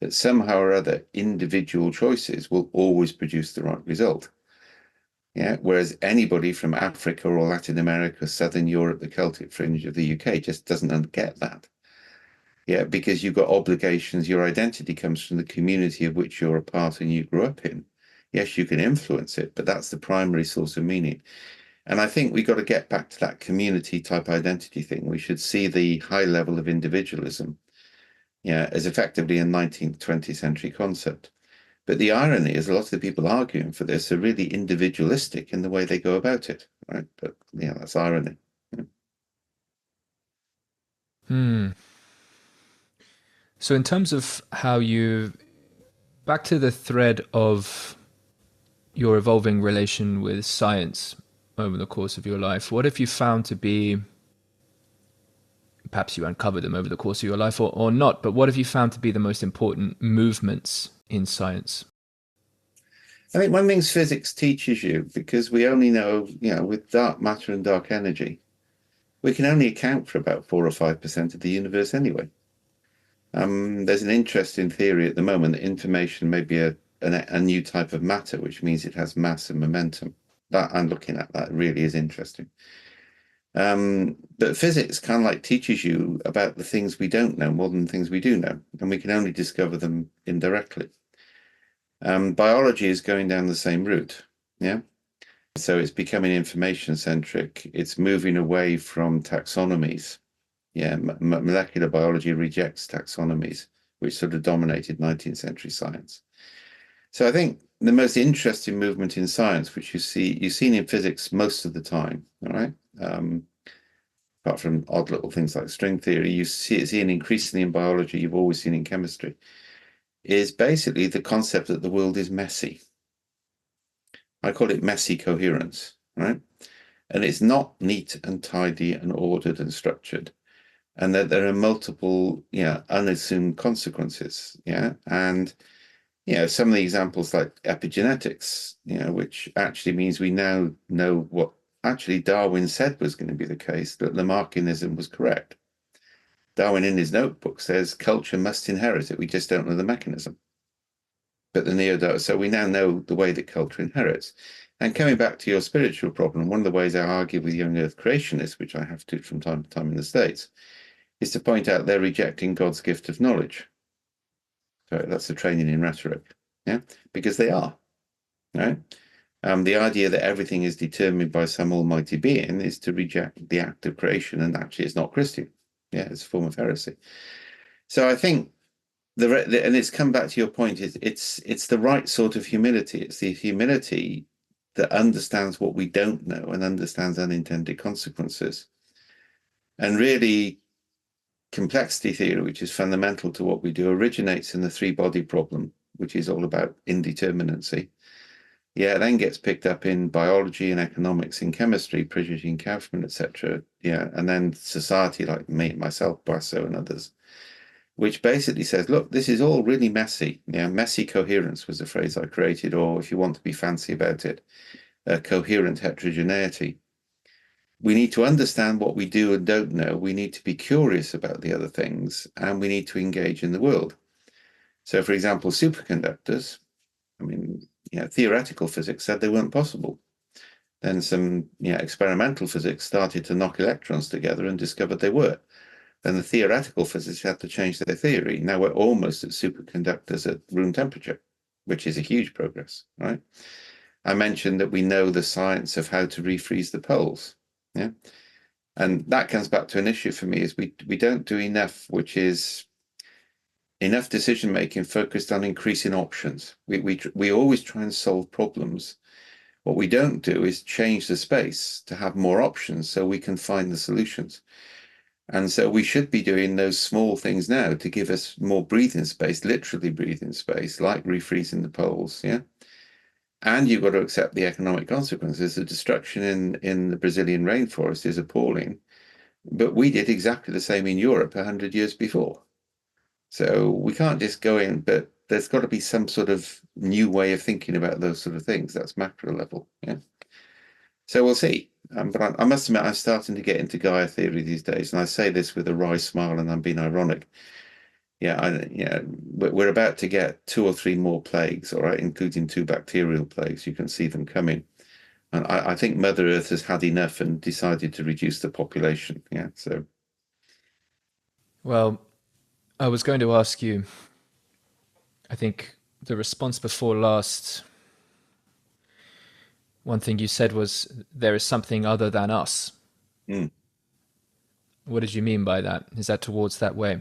that somehow or other individual choices will always produce the right result. Yeah, whereas anybody from Africa or Latin America, Southern Europe, the Celtic fringe of the UK just doesn't get that. Yeah, because you've got obligations. Your identity comes from the community of which you're a part and you grew up in. Yes, you can influence it, but that's the primary source of meaning. And I think we've got to get back to that community type identity thing. We should see the high level of individualism, as effectively a 19th, 20th century concept. But the irony is a lot of the people arguing for this are really individualistic in the way they go about it, right? But that's irony. Hmm. So in terms of how you... Back to the thread of your evolving relation with science over the course of your life, what have you found to be, perhaps you uncovered them over the course of your life or not, but what have you found to be the most important movements in science? I think one thing physics teaches you, because we only know, with dark matter and dark energy, we can only account for about 4 or 5% of the universe anyway. There's an interesting theory at the moment that information may be a new type of matter, which means it has mass and momentum. That I'm looking at, that really is interesting. But physics kind of like teaches you about the things we don't know more than the things we do know, and we can only discover them indirectly. Biology is going down the same route. Yeah. So it's becoming information centric. It's moving away from taxonomies. Yeah. Molecular biology rejects taxonomies, which sort of dominated 19th century science. So I think the most interesting movement in science, which you've seen in physics most of the time, all right? Apart from odd little things like string theory, you see it increasingly in biology, you've always seen in chemistry, is basically the concept that the world is messy. I call it messy coherence, right? and it's not neat and tidy and ordered and structured, and that there are multiple, unassumed consequences. And some of the examples like epigenetics, which actually means we now know what actually Darwin said was going to be the case, that Lamarckianism was correct. Darwin in his notebook says culture must inherit it. We just don't know the mechanism. But the neo-Darwinists, so we now know the way that culture inherits. And coming back to your spiritual problem, one of the ways I argue with young earth creationists, which I have to from time to time in the States, is to point out they're rejecting God's gift of knowledge. So that's the training in rhetoric, because they are, right? The idea that everything is determined by some almighty being is to reject the act of creation, and actually it's not Christian. It's a form of heresy. So I think and it's come back to your point, it's the right sort of humility. It's the humility that understands what we don't know and understands unintended consequences. And really, complexity theory, which is fundamental to what we do, originates in the three-body problem, which is all about indeterminacy. Then gets picked up in biology and economics, in chemistry, Prigogine and Kaufman, etc. And then society, like me, myself, Basso, and others, which basically says, look, this is all really messy. Messy coherence was a phrase I created, or if you want to be fancy about it, coherent heterogeneity. We need to understand what we do and don't know. We need to be curious about the other things, and we need to engage in the world. So, for example, superconductors, theoretical physics said they weren't possible. Then some experimental physics started to knock electrons together and discovered they were. Then the theoretical physicists had to change their theory. Now we're almost at superconductors at room temperature, which is a huge progress, right? I mentioned that we know the science of how to refreeze the poles, and that comes back to an issue for me, is we don't do enough, which is enough decision making focused on increasing options. We always try and solve problems. What we don't do is change the space to have more options so we can find the solutions. And so we should be doing those small things now to give us more breathing space, literally breathing space, like refreezing the poles, And you've got to accept the economic consequences. The destruction in the Brazilian rainforest is appalling. But we did exactly the same in Europe 100 years before. So we can't just go in, but there's got to be some sort of new way of thinking about those sort of things. That's macro level, So we'll see. But I must admit, I'm starting to get into Gaia theory these days, and I say this with a wry smile, and I'm being ironic. We're about to get 2 or 3 more plagues, all right, including 2 bacterial plagues. You can see them coming, and I think Mother Earth has had enough and decided to reduce the population. So. Well, I was going to ask you, I think the response before last, one thing you said was there is something other than us. Mm. What did you mean by that? Is that towards that way?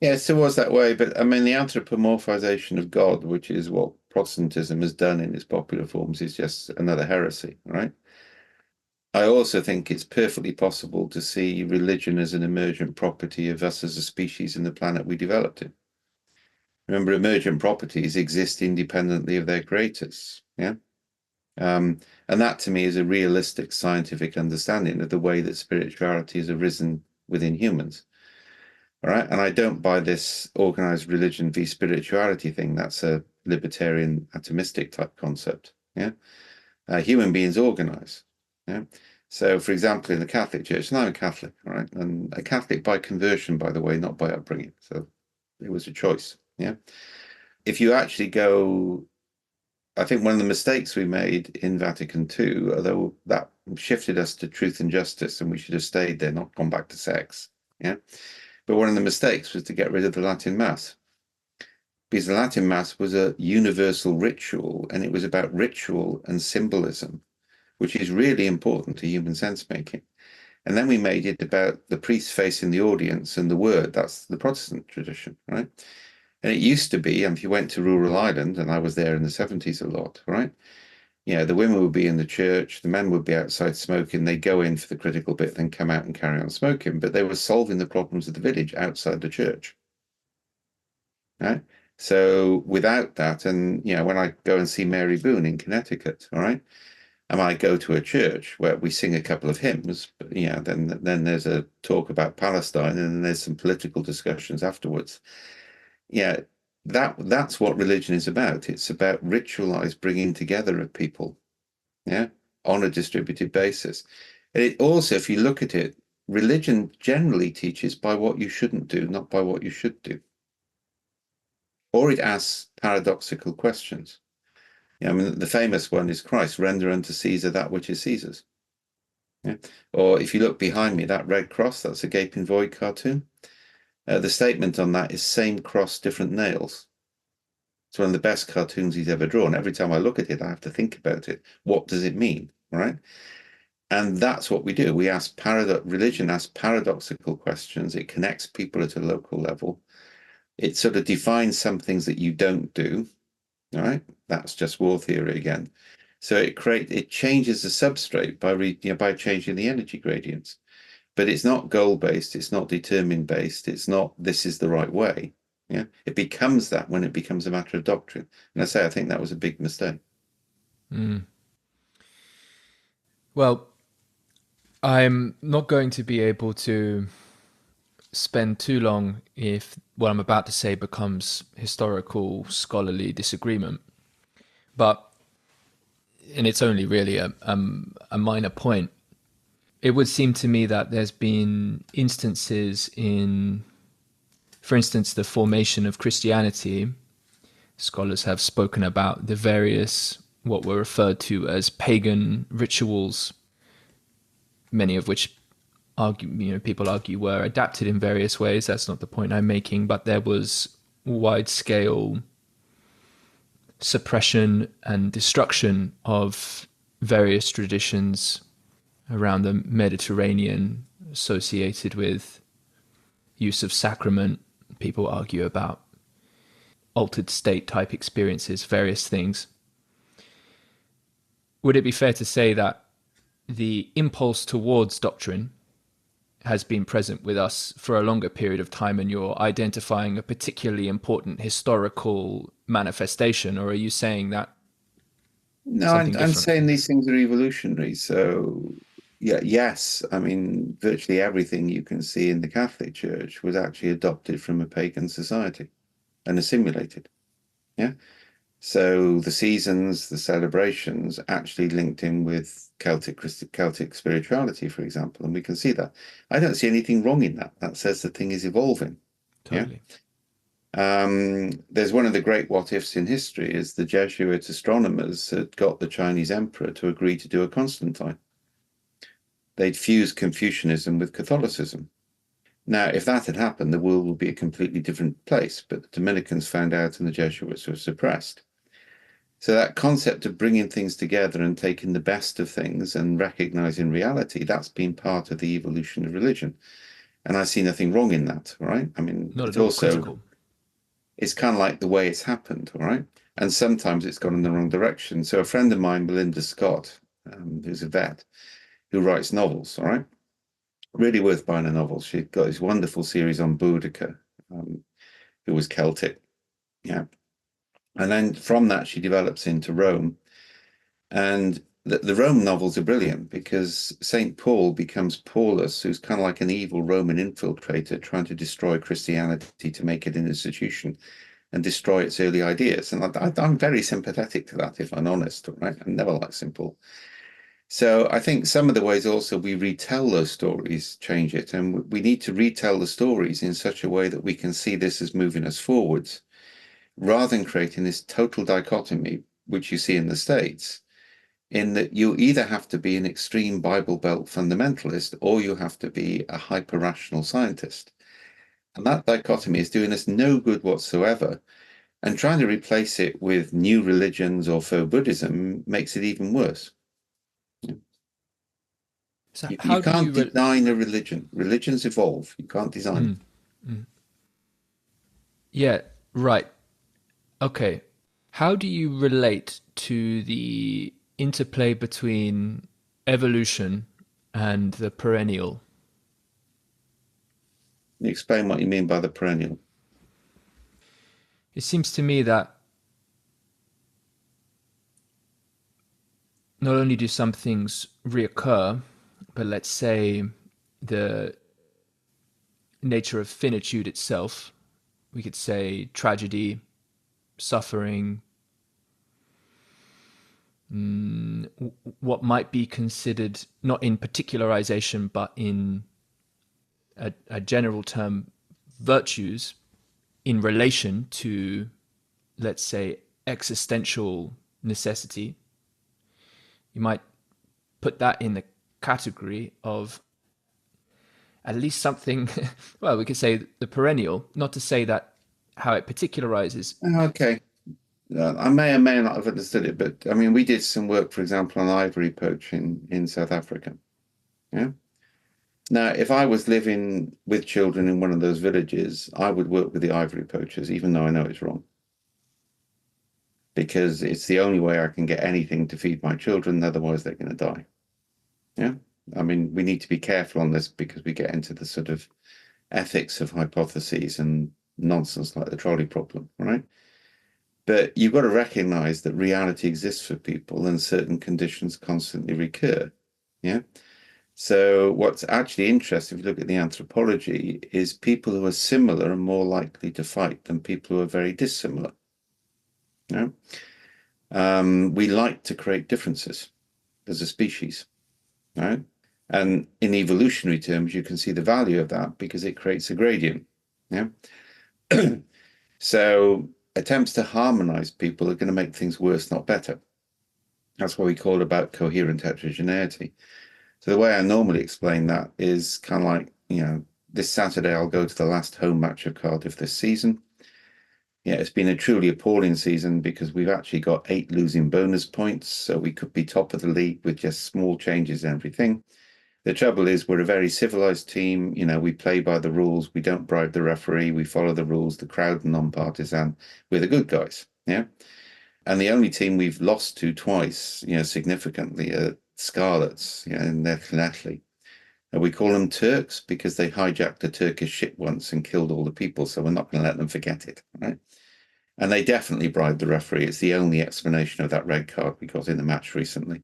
Yeah, it still was that way, but the anthropomorphization of God, which is what Protestantism has done in its popular forms, is just another heresy, right? I also think it's perfectly possible to see religion as an emergent property of us as a species and the planet we developed in. Remember, emergent properties exist independently of their creators, and that to me is a realistic scientific understanding of the way that spirituality has arisen within humans. All right. And I don't buy this organized religion v spirituality thing. That's a libertarian atomistic type concept. Human beings organize. So, for example, in the Catholic Church, and I'm a Catholic, all right, and a Catholic by conversion, by the way, not by upbringing. So it was a choice. If you actually go, I think one of the mistakes we made in Vatican II, although that shifted us to truth and justice, and we should have stayed there, not gone back to sex. But one of the mistakes was to get rid of the Latin Mass, because the Latin Mass was a universal ritual, and it was about ritual and symbolism, which is really important to human sense making. And then we made it about the priest facing the audience and the word. That's the Protestant tradition, right? And it used to be, if you went to rural Ireland, and I was there in the 70s a lot, right? The women would be in the church, the men would be outside smoking, they'd go in for the critical bit, then come out and carry on smoking, but they were solving the problems of the village outside the church. Right? So without that, and when I go and see Mary Boone in Connecticut, all right, I might go to a church where we sing a couple of hymns, but yeah, then there's a talk about Palestine, and then there's some political discussions afterwards. Yeah, that's what religion is about. It's about ritualized bringing together of people, yeah, on a distributed basis. And it also, if you look at it, religion generally teaches by what you shouldn't do, not by what you should do. Or it asks paradoxical questions. Yeah, I mean, the famous one is Christ, render unto Caesar that which is Caesar's. Yeah. Or if you look behind me, that red cross, that's a gaping void cartoon. The statement on that is same cross, different nails. It's one of the best cartoons he's ever drawn. Every time I look at it, I have to think about it. What does it mean? Right? And that's what we do. We ask religion asks paradoxical questions. It connects people at a local level. It sort of defines some things that you don't do. Right? That's just war theory again. So it changes the substrate by changing the energy gradients. But it's not goal based. It's not determined based. It's not this is the right way. Yeah, it becomes that when it becomes a matter of doctrine. And I think that was a big mistake. Mm. Well, I'm not going to be able to spend too long if what I'm about to say becomes historical scholarly disagreement. But, and it's only really a minor point, it would seem to me that there's been instances in, for instance, the formation of Christianity. Scholars have spoken about the various, what were referred to as pagan rituals, many of which people argue were adapted in various ways. That's not the point I'm making, but there was wide scale suppression and destruction of various traditions around the Mediterranean associated with use of sacrament. People argue about altered state type experiences, various things. Would it be fair to say that the impulse towards doctrine has been present with us for a longer period of time, and you're identifying a particularly important historical manifestation, or are you saying that No, something I'm different? saying these things are evolutionary. So, yeah, yes, I mean, virtually everything you can see in the Catholic Church was actually adopted from a pagan society and assimilated. Yeah. So the seasons, the celebrations actually linked in with Celtic spirituality, for example, and we can see that. I don't see anything wrong in that. That says the thing is evolving. Yeah. Totally. There's one of the great what ifs in history is the Jesuit astronomers had got the Chinese emperor to agree to do a Constantine. They'd fused Confucianism with Catholicism. Now, if that had happened, the world would be a completely different place, but the Dominicans found out and the Jesuits were suppressed. So that concept of bringing things together and taking the best of things and recognizing reality, that's been part of the evolution of religion. And I see nothing wrong in that, right? I mean, Not it's at all also, critical. it's kind of like the way it's happened, all right? And sometimes it's gone in the wrong direction. So a friend of mine, Belinda Scott, who's a vet, who writes novels, all right? Really worth buying a novel. She got this wonderful series on Boudica, who was Celtic. Yeah. And then from that, she develops into Rome. And the Rome novels are brilliant because St. Paul becomes Paulus, who's kind of like an evil Roman infiltrator trying to destroy Christianity to make it an institution and destroy its early ideas. And I'm very sympathetic to that, if I'm honest, right? I never liked St. Paul. So I think some of the ways also we retell those stories change it. And we need to retell the stories in such a way that we can see this as moving us forwards rather than creating this total dichotomy, which you see in the States, in that you either have to be an extreme Bible Belt fundamentalist or you have to be a hyper rational scientist. And that dichotomy is doing us no good whatsoever. And trying to replace it with new religions or faux Buddhism makes it even worse. So You how do can't you design a religion. Religions evolve. You can't design them. mm, mm. Yeah, right. Okay. How do you relate to the interplay between evolution and the perennial? You explain what you mean by the perennial. It seems to me that not only do some things reoccur, but let's say the nature of finitude itself, we could say tragedy, suffering, what might be considered not in particularization but in a general term, virtues in relation to, let's say, existential necessity. You might put that in the category of at least something, well, we could say the perennial, not to say that how it particularizes. Okay. I may or may not have understood it, but I mean, we did some work, for example, on ivory poaching in South Africa. Yeah. Now, if I was living with children in one of those villages, I would work with the ivory poachers, even though I know it's wrong, because it's the only way I can get anything to feed my children. Otherwise, they're going to die. Yeah. I mean, we need to be careful on this because we get into the sort of ethics of hypotheses and nonsense like the trolley problem, right? But you've got to recognize that reality exists for people and certain conditions constantly recur. Yeah. So what's actually interesting, if you look at the anthropology, is people who are similar are more likely to fight than people who are very dissimilar. Yeah. We like to create differences as a species, right? And in evolutionary terms, you can see the value of that because it creates a gradient. Yeah. So attempts to harmonize people are going to make things worse, not better. That's why we call it about coherent heterogeneity. So the way I normally explain that is kind of like, this Saturday I'll go to the last home match of Cardiff this season. Yeah, it's been a truly appalling season because we've actually got 8 losing bonus points. So we could be top of the league with just small changes and everything. The trouble is we're a very civilized team. We play by the rules. We don't bribe the referee. We follow the rules. The crowd are non-partisan. We're the good guys. Yeah. And the only team we've lost to twice, significantly are Scarlets, in Italy. And we call them Turks because they hijacked a Turkish ship once and killed all the people. So we're not going to let them forget it. Right. And they definitely bribed the referee. It's the only explanation of that red card we got in the match recently.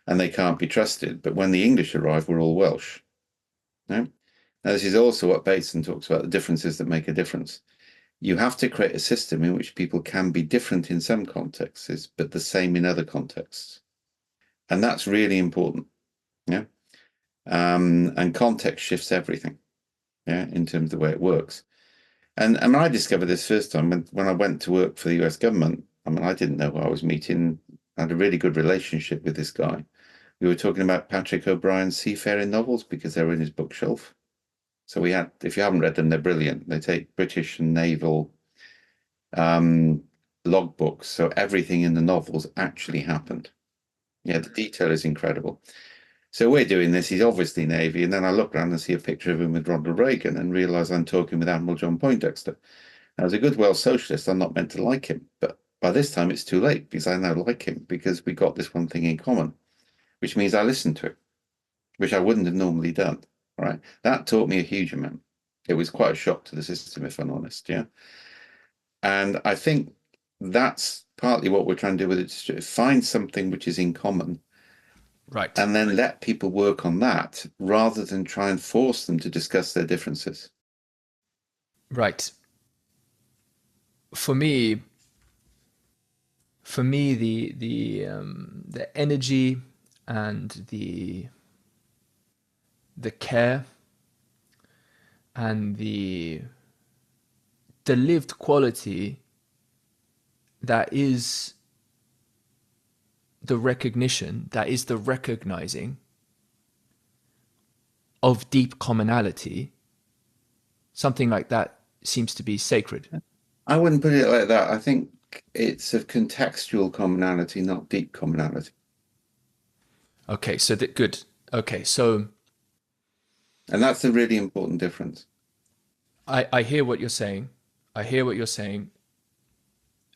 And they can't be trusted. But when the English arrive, we're all Welsh. Right? Now, this is also what Bateson talks about, the differences that make a difference. You have to create a system in which people can be different in some contexts, but the same in other contexts. And that's really important. Yeah. And context shifts everything. Yeah. In terms of the way it works. And I mean, I discovered this first time when I went to work for the US government. I mean, I didn't know who I was meeting. I had a really good relationship with this guy. We were talking about Patrick O'Brien's seafaring novels because they were in his bookshelf. So if you haven't read them, they're brilliant. They take British and naval logbooks. So everything in the novels actually happened. Yeah, the detail is incredible. So we're doing this. He's obviously Navy. And then I look around and see a picture of him with Ronald Reagan and realize I'm talking with Admiral John Poindexter. Now, as a good Welsh socialist, I'm not meant to like him. But by this time, it's too late because I now like him because we got this one thing in common, which means I listened to him, which I wouldn't have normally done. Right. That taught me a huge amount. It was quite a shock to the system, if I'm honest. Yeah. And I think that's partly what we're trying to do with it, find something which is in common Right. and then let people work on that rather than try and force them to discuss their differences. Right. For me, the energy and the care and the lived quality that is the recognition, that is the recognizing of deep commonality, something like that seems to be sacred. I wouldn't put it like that. I think it's of contextual commonality, not deep commonality. Okay, so that good. Okay, so And that's a really important difference. I hear what you're saying. I hear what you're saying.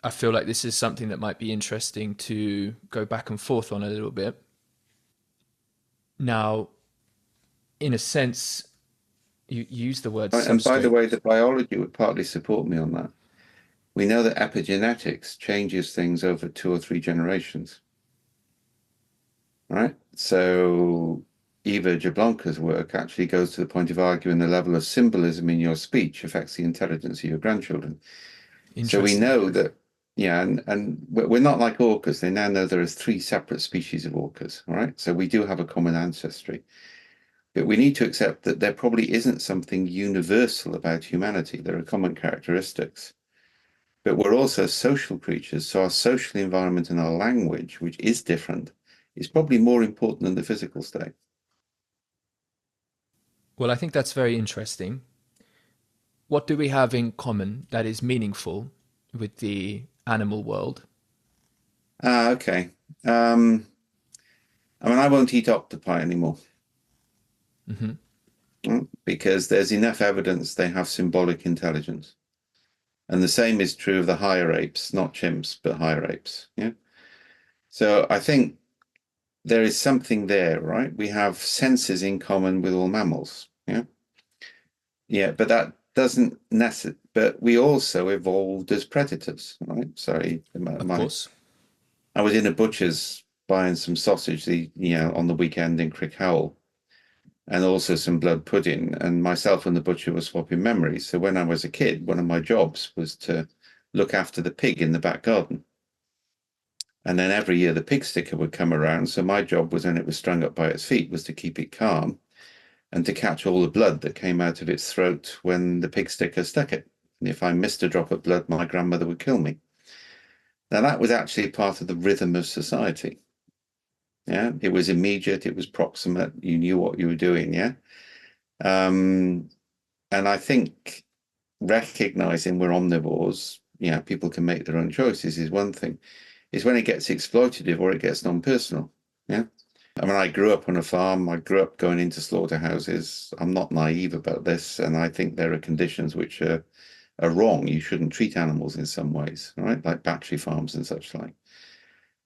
I feel like this is something that might be interesting to go back and forth on a little bit. Now, in a sense, you use the word And by the substrate. way, the biology would partly support me on that. We know that epigenetics changes things over 2 or 3 generations. right? So Eva Jablonka's work actually goes to the point of arguing the level of symbolism in your speech affects the intelligence of your grandchildren. So we Interesting. know that, yeah, and we're not like orcas. They now know there are three separate species of orcas, all right? So we do have a common ancestry. But we need to accept that there probably isn't something universal about humanity. There are common characteristics. But we're also social creatures, so our social environment and our language, which is different, is probably more important than the physical state. Well, I think that's very interesting. What do we have in common that is meaningful with the animal world? Ah, okay. I mean, I won't eat octopi anymore, Hmm. because there's enough evidence they have symbolic intelligence. And the same is true of the higher apes, not chimps, but higher apes. Yeah. So I think there is something there, right? We have senses in common with all mammals. Yeah. Yeah, but that doesn't necessarily, but we also evolved as predators, right? Sorry, Of course. I was in a butcher's buying some sausage, on the weekend in Crickhowell, and also some blood pudding. And myself and the butcher were swapping memories. So when I was a kid, one of my jobs was to look after the pig in the back garden. And then every year the pig sticker would come around. So my job was when it was strung up by its feet was to keep it calm and to catch all the blood that came out of its throat when the pig sticker stuck it. And if I missed a drop of blood, my grandmother would kill me. Now that was actually part of the rhythm of society. Yeah, it was immediate, it was proximate, you knew what you were doing. Yeah. Um, and I think recognizing we're omnivores, people can make their own choices is one thing. Is when it gets exploitative or it gets non-personal. Yeah. I mean, I grew up on a farm. I grew up going into slaughterhouses. I'm not naive about this, and I think there are conditions which are wrong. You shouldn't treat animals in some ways, right? Like battery farms and such like.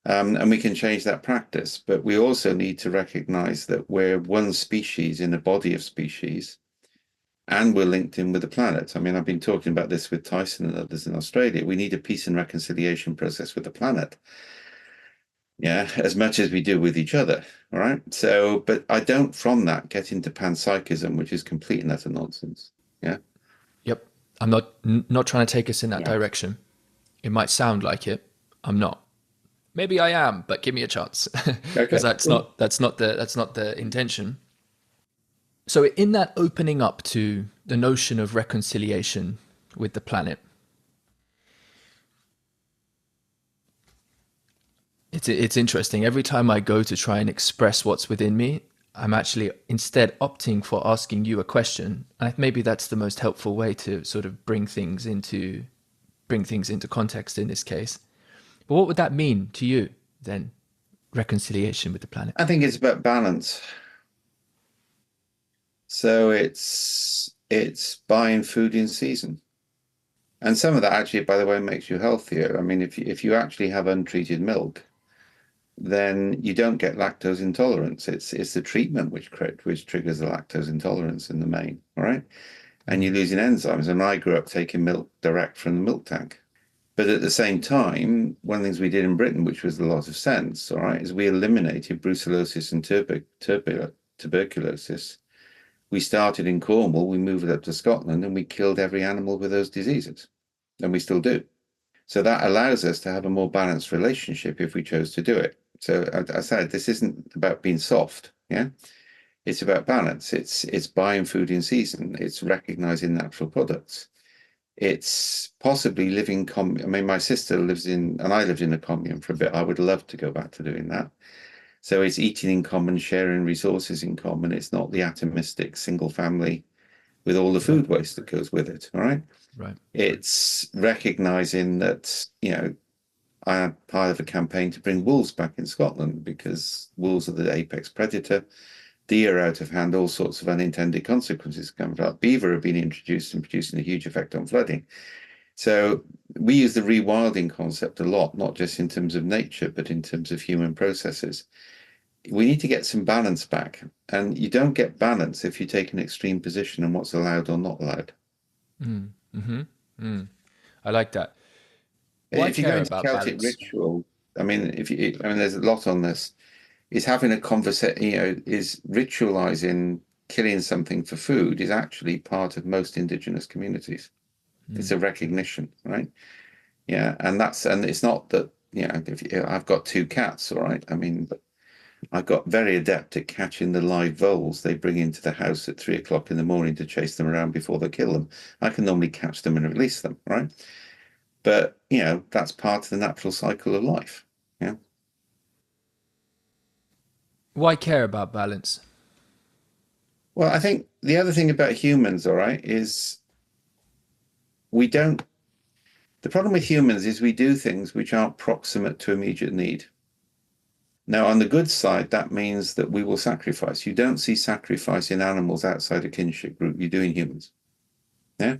And we can change that practice, but we also need to recognize that we're one species in a body of species, and we're linked in with the planet. I mean, I've been talking about this with Tyson and others in Australia. We need a peace and reconciliation process with the planet, yeah, as much as we do with each other. All right. So, but I don't from that get into panpsychism, which is complete and utter nonsense. Yeah. Yep. I'm not trying to take us in that Yeah. direction. It might sound like it. I'm not. Maybe I am, but give me a chance, because Okay. Cool. that's not the intention. So in that opening up to the notion of reconciliation with the planet, it's interesting. Every time I go to try and express what's within me, I'm actually instead opting for asking you a question. And maybe that's the most helpful way to sort of bring things into context in this case. But what would that mean to you then? Reconciliation with the planet. I think it's about balance. So it's buying food in season. And some of that actually, by the way, makes you healthier. I mean, if you actually have untreated milk, then you don't get lactose intolerance. It's the treatment which triggers the lactose intolerance in the main. All right. And you're Mm. losing enzymes. And I grew up taking milk direct from the milk tank. But at the same time, one of the things we did in Britain, which was a lot of sense, all right, is we eliminated brucellosis and tuberculosis. We started in Cornwall, we moved it up to Scotland, and we killed every animal with those diseases. And we still do. So that allows us to have a more balanced relationship if we chose to do it. So I said this isn't about being soft, yeah. It's about balance. It's buying food in season. It's recognizing natural products. It's possibly living I mean, my sister lives in, and I lived in a commune for a bit. I would love to go back to doing that. So it's eating in common, sharing resources in common. It's not the atomistic single family with all the Yeah. food waste that goes with it. All right. Right. It's recognizing that, I am part of a campaign to bring wolves back in Scotland because wolves are the apex predator. Deer out of hand, all sorts of unintended consequences come from that. Beaver have been introduced and producing a huge effect on flooding. So we use the rewilding concept a lot, not just in terms of nature, but in terms of human processes. We need to get some balance back. And you don't get balance if you take an extreme position on what's allowed or not allowed. Mm. Hmm. Mm. I like that. Why If you go care into about Celtic balance? ritual, I mean, I mean, there's a lot on this. is having a conversation, is ritualizing killing something for food is actually part of most indigenous communities. It's a recognition, right? Yeah, and it's not that, I've got two cats, all right. I mean, I got very adept at catching the live voles they bring into the house at 3 o'clock in the morning to chase them around before they kill them. I can normally catch them and release them, right? But that's part of the natural cycle of life. Yeah. Why care about balance? Well, I think the other thing about humans, all right, is we don't. The problem with humans is we do things which aren't proximate to immediate need. Now, on the good side, that means that we will sacrifice. You don't see sacrifice in animals outside a kinship group. You do in humans. Yeah.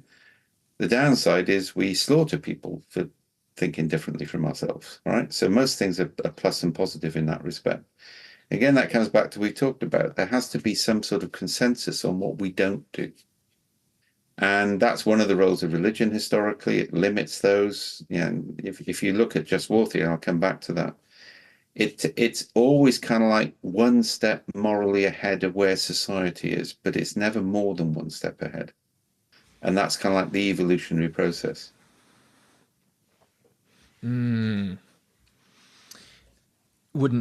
The downside is we slaughter people for thinking differently from ourselves. Right. So most things are plus and positive in that respect. Again, that comes back to what we talked about. There has to be some sort of consensus on what we don't do. And that's one of the roles of religion historically. It limits those. If you look at just war theory, I'll come back to that. It's always kind of like one step morally ahead of where society is, but it's never more than one step ahead. And that's kind of like the evolutionary process. Wouldn't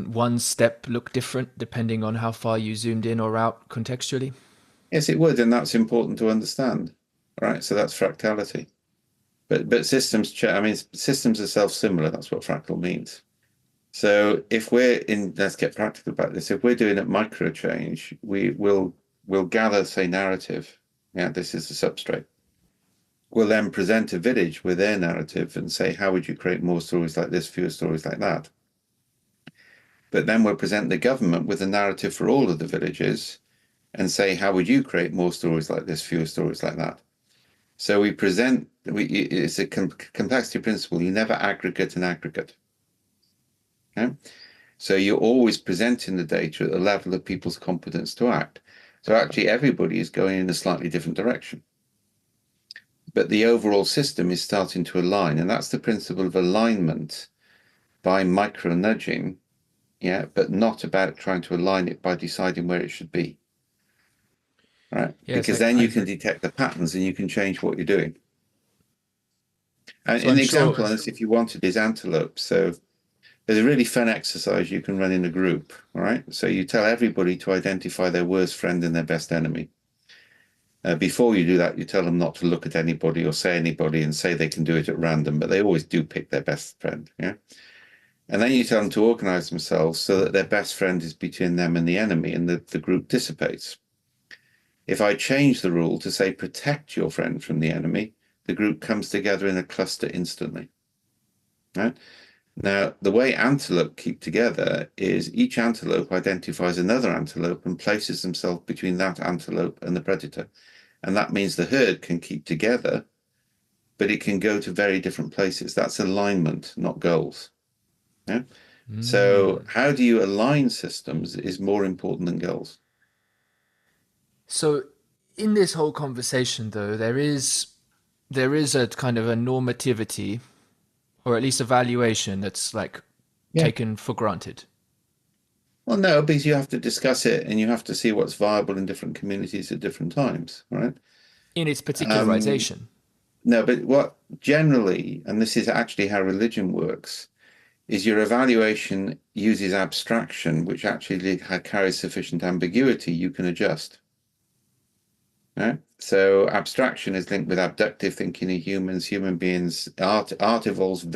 one step look different depending on how far you zoomed in or out contextually? Yes, it would, and that's important to understand. Right. So that's fractality. But systems, I mean, systems are self-similar. That's what fractal means. So if let's get practical about this. If we're doing a micro change, we'll gather, say, narrative. Yeah, this is the substrate. We'll then present a village with their narrative and say, how would you create more stories like this, fewer stories like that? But then we'll present the government with a narrative for all of the villages and say, how would you create more stories like this, fewer stories like that? So it's a complexity principle. You never aggregate an aggregate. Okay? So you're always presenting the data at the level of people's competence to act. So actually everybody is going in a slightly different direction. But the overall system is starting to align. And that's the principle of alignment by micro nudging, but not about trying to align it by deciding where it should be. Right? Yes, Because then you can detect the patterns and you can change what you're doing. And so an I'm sure. example of this, if you wanted, is antelope. So there's a really fun exercise you can run in a group. All right. So you tell everybody to identify their worst friend and their best enemy. Before you do that, you tell them not to look at anybody or say anybody and say they can do it at random, but they always do pick their best friend. Yeah. And then you tell them to organize themselves so that their best friend is between them and the enemy and the group dissipates. If I change the rule to say protect your friend from the enemy, the group comes together in a cluster instantly. Right? Now, the way antelope keep together is each antelope identifies another antelope and places themselves between that antelope and the predator. And that means the herd can keep together, but it can go to very different places. That's alignment, not goals. Yeah? So how do you align systems is more important than goals. So in this whole conversation, though, there is a kind of a normativity, or at least a valuation that's like Yeah. taken for granted. Well, no, because you have to discuss it and you have to see what's viable in different communities at different times, right? In its Um, particularization. no, but what generally, and this is actually how religion works, is your evaluation uses abstraction, which actually carries sufficient ambiguity, you can adjust. Right? So abstraction is linked with abductive thinking in humans, human beings. Art evolves in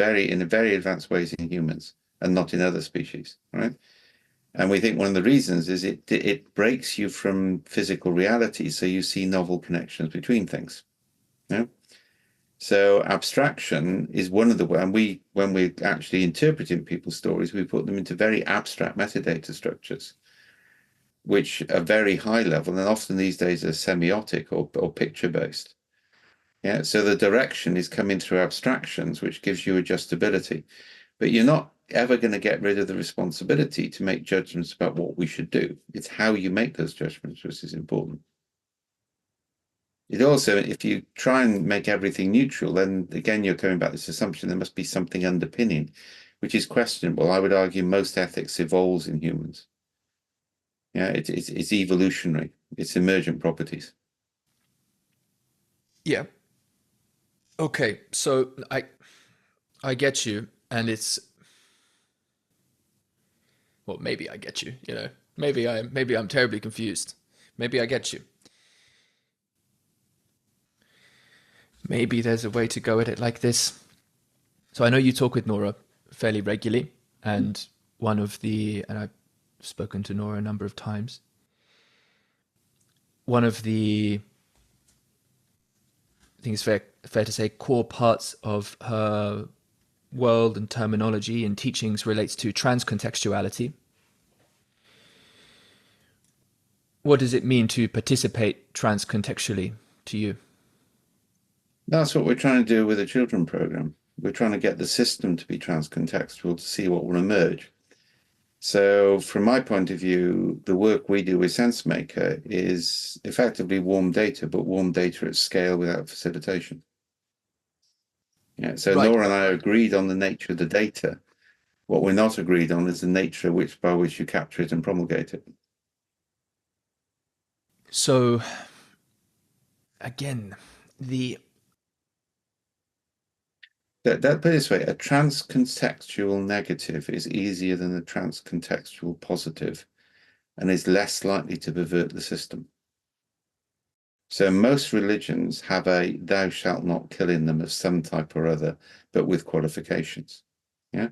very advanced ways in humans and not in other species, right? And we think one of the reasons is it breaks you from physical reality, so you see novel connections between things. Yeah. So abstraction is one of the and when we're actually interpreting people's stories, we put them into very abstract metadata structures, which are very high level and often these days are semiotic or picture based. Yeah. So the direction is coming through abstractions, which gives you adjustability. But you're not ever going to get rid of the responsibility to make judgments about what we should do. It's how you make those judgments which is important. It also, if you try and make everything neutral, then again, you're coming back to this assumption there must be something underpinning, which is questionable. I would argue most ethics evolves in humans. Yeah, it's evolutionary. It's emergent properties. Yeah. Okay. So I get you, and it's, well, maybe I get you. You know, maybe I'm terribly confused. Maybe I get you. Maybe there's a way to go at it like this. So I know you talk with Nora fairly regularly, and and I've spoken to Nora a number of times. One of the, I think it's fair to say, core parts of her world and terminology and teachings relates to transcontextuality. What does it mean to participate transcontextually to you? That's what we're trying to do with the children program. We're trying to get the system to be transcontextual to see what will emerge. So from my point of view, the work we do with SenseMaker is effectively warm data, but warm data at scale without facilitation. Yeah, so Right. Nora and I agreed on the nature of the data. What we're not agreed on is the nature by which you capture it and promulgate it. So again, the Put it this way, a transcontextual negative is easier than a transcontextual positive and is less likely to pervert the system. So most religions have a thou shalt not kill in them of some type or other, but with qualifications. Yeah.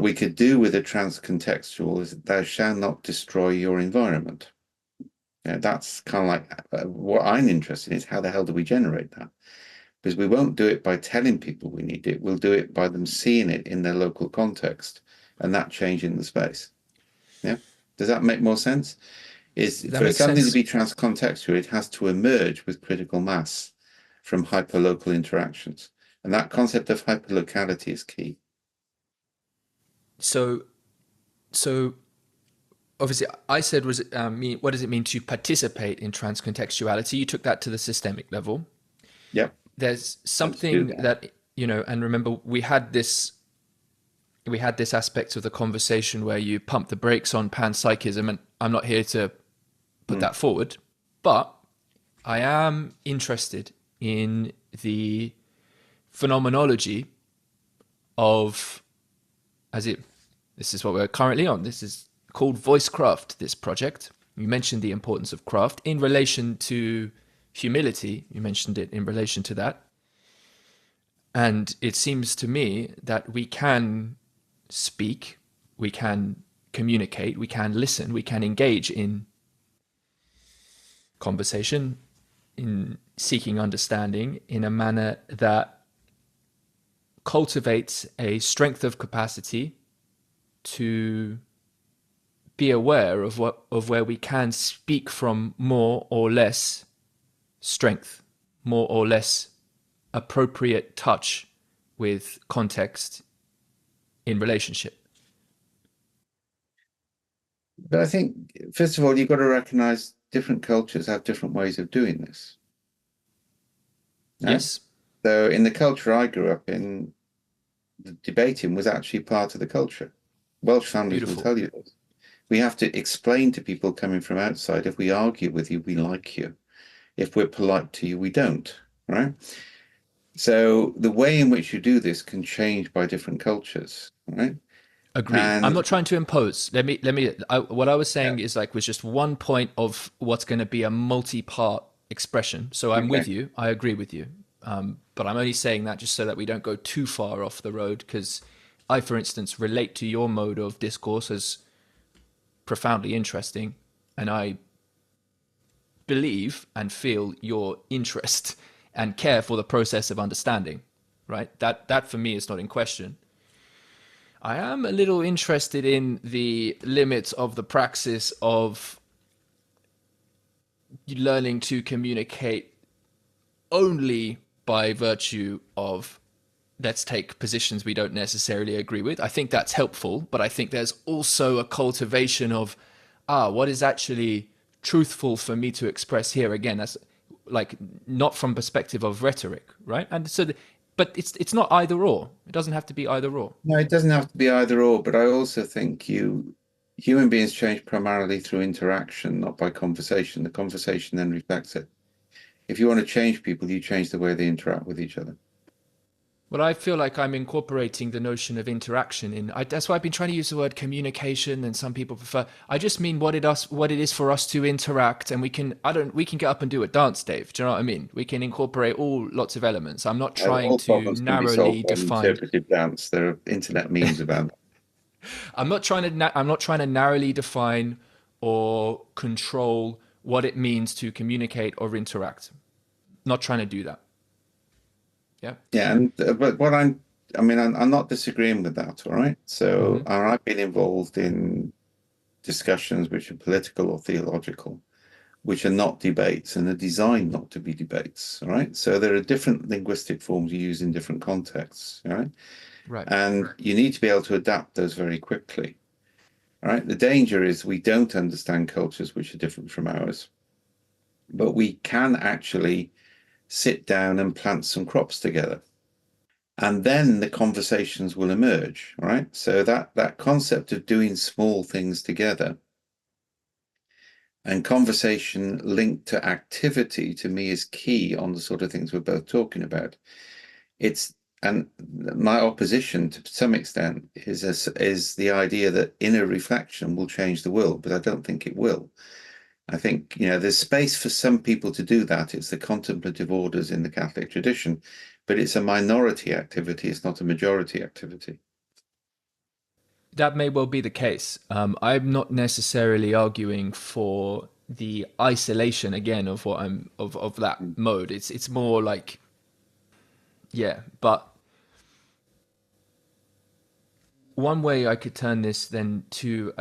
We could do with a transcontextual is thou shalt not destroy your environment. Yeah, that's kind of like what I'm interested in is how the hell do we generate that? Because we won't do it by telling people we need it. We'll do it by them seeing it in their local context and that changing the space. Yeah. Does that make more sense? Is that for makes something to sense. be transcontextual, it has to emerge with critical mass from hyperlocal interactions. And that concept of hyperlocality is key. So so obviously I said was mean what does it mean to participate in transcontextuality? You took that to the systemic level. Yep, There's let's do something that. that, and remember we had this aspect of the conversation where you pump the brakes on panpsychism, and I'm not here to put Mm. that forward, but I am interested in the phenomenology of, as it this is what we're currently on. This is called voicecraft, this project. You mentioned the importance of craft in relation to humility. You mentioned it in relation to that. And it seems to me that we can speak, we can communicate, we can listen, we can engage in conversation, in seeking understanding in a manner that cultivates a strength of capacity to be aware of where we can speak from more or less strength, more or less appropriate touch with context in relationship. But I think, first of all, you've got to recognize different cultures have different ways of doing this. Yeah? Yes, So in the culture I grew up in, the debating was actually part of the culture. Welsh families will beautiful. tell you this. We have to explain to people coming from outside, if we argue with you, we like you. If we're polite to you, we don't, right? So the way in which you do this can change by different cultures, right? Agreed. I'm And not trying to impose. What I was yeah, saying is like was just one point of what's going to be a multi-part expression. So I'm with okay. you. I agree with you. But I'm only saying that just so that we don't go too far off the road, because I, for instance, relate to your mode of discourse as profoundly interesting, and I believe and feel your interest and care for the process of understanding. Right? That for me is not in question. I am a little interested in the limits of the praxis of learning to communicate only by virtue of, let's take positions we don't necessarily agree with. I think that's helpful, but I think there's also a cultivation of, what is actually truthful for me to express here. Again, that's like not from perspective of rhetoric, right? And so, but it's not either or. It doesn't have to be either or. No, it doesn't have to be either or, but I also think you Human beings change primarily through interaction, not by conversation. The conversation then reflects it. If you want to change people, you change the way they interact with each other. Well, I feel like I'm incorporating the notion of interaction in. That's why I've been trying to use the word communication, and some people prefer. I just mean what it is for us to interact, and we can. I don't. We can get up and do a dance, Dave. Do you know what I mean? We can incorporate all lots of elements. I'm not trying All to problems can be solved narrowly by define. interpretive dance. There are internet memes about that. I'm not trying to. I'm not trying to narrowly define or control what it means to communicate or interact. Not trying to do that. Yeah. Yeah, and but what I mean, I'm not disagreeing with that. All right. So Hmm. I've been involved in discussions which are political or theological, which are not debates and are designed not to be debates. All right. So there are different linguistic forms you use in different contexts. All right. Right. And you need to be able to adapt those very quickly. All right. The danger is we don't understand cultures which are different from ours, but we can actually sit down and plant some crops together. And then the conversations will emerge, right? So that concept of doing small things together and conversation linked to activity to me is key on the sort of things we're both talking about. It's and my opposition to some extent is the idea that inner reflection will change the world, but I don't think it will. I think, there's space for some people to do that. It's the contemplative orders in the Catholic tradition, but it's a minority activity. It's not a majority activity. That may well be the case. I'm not necessarily arguing for the isolation again of what I'm of that mode. It's more like, yeah. But one way I could turn this then to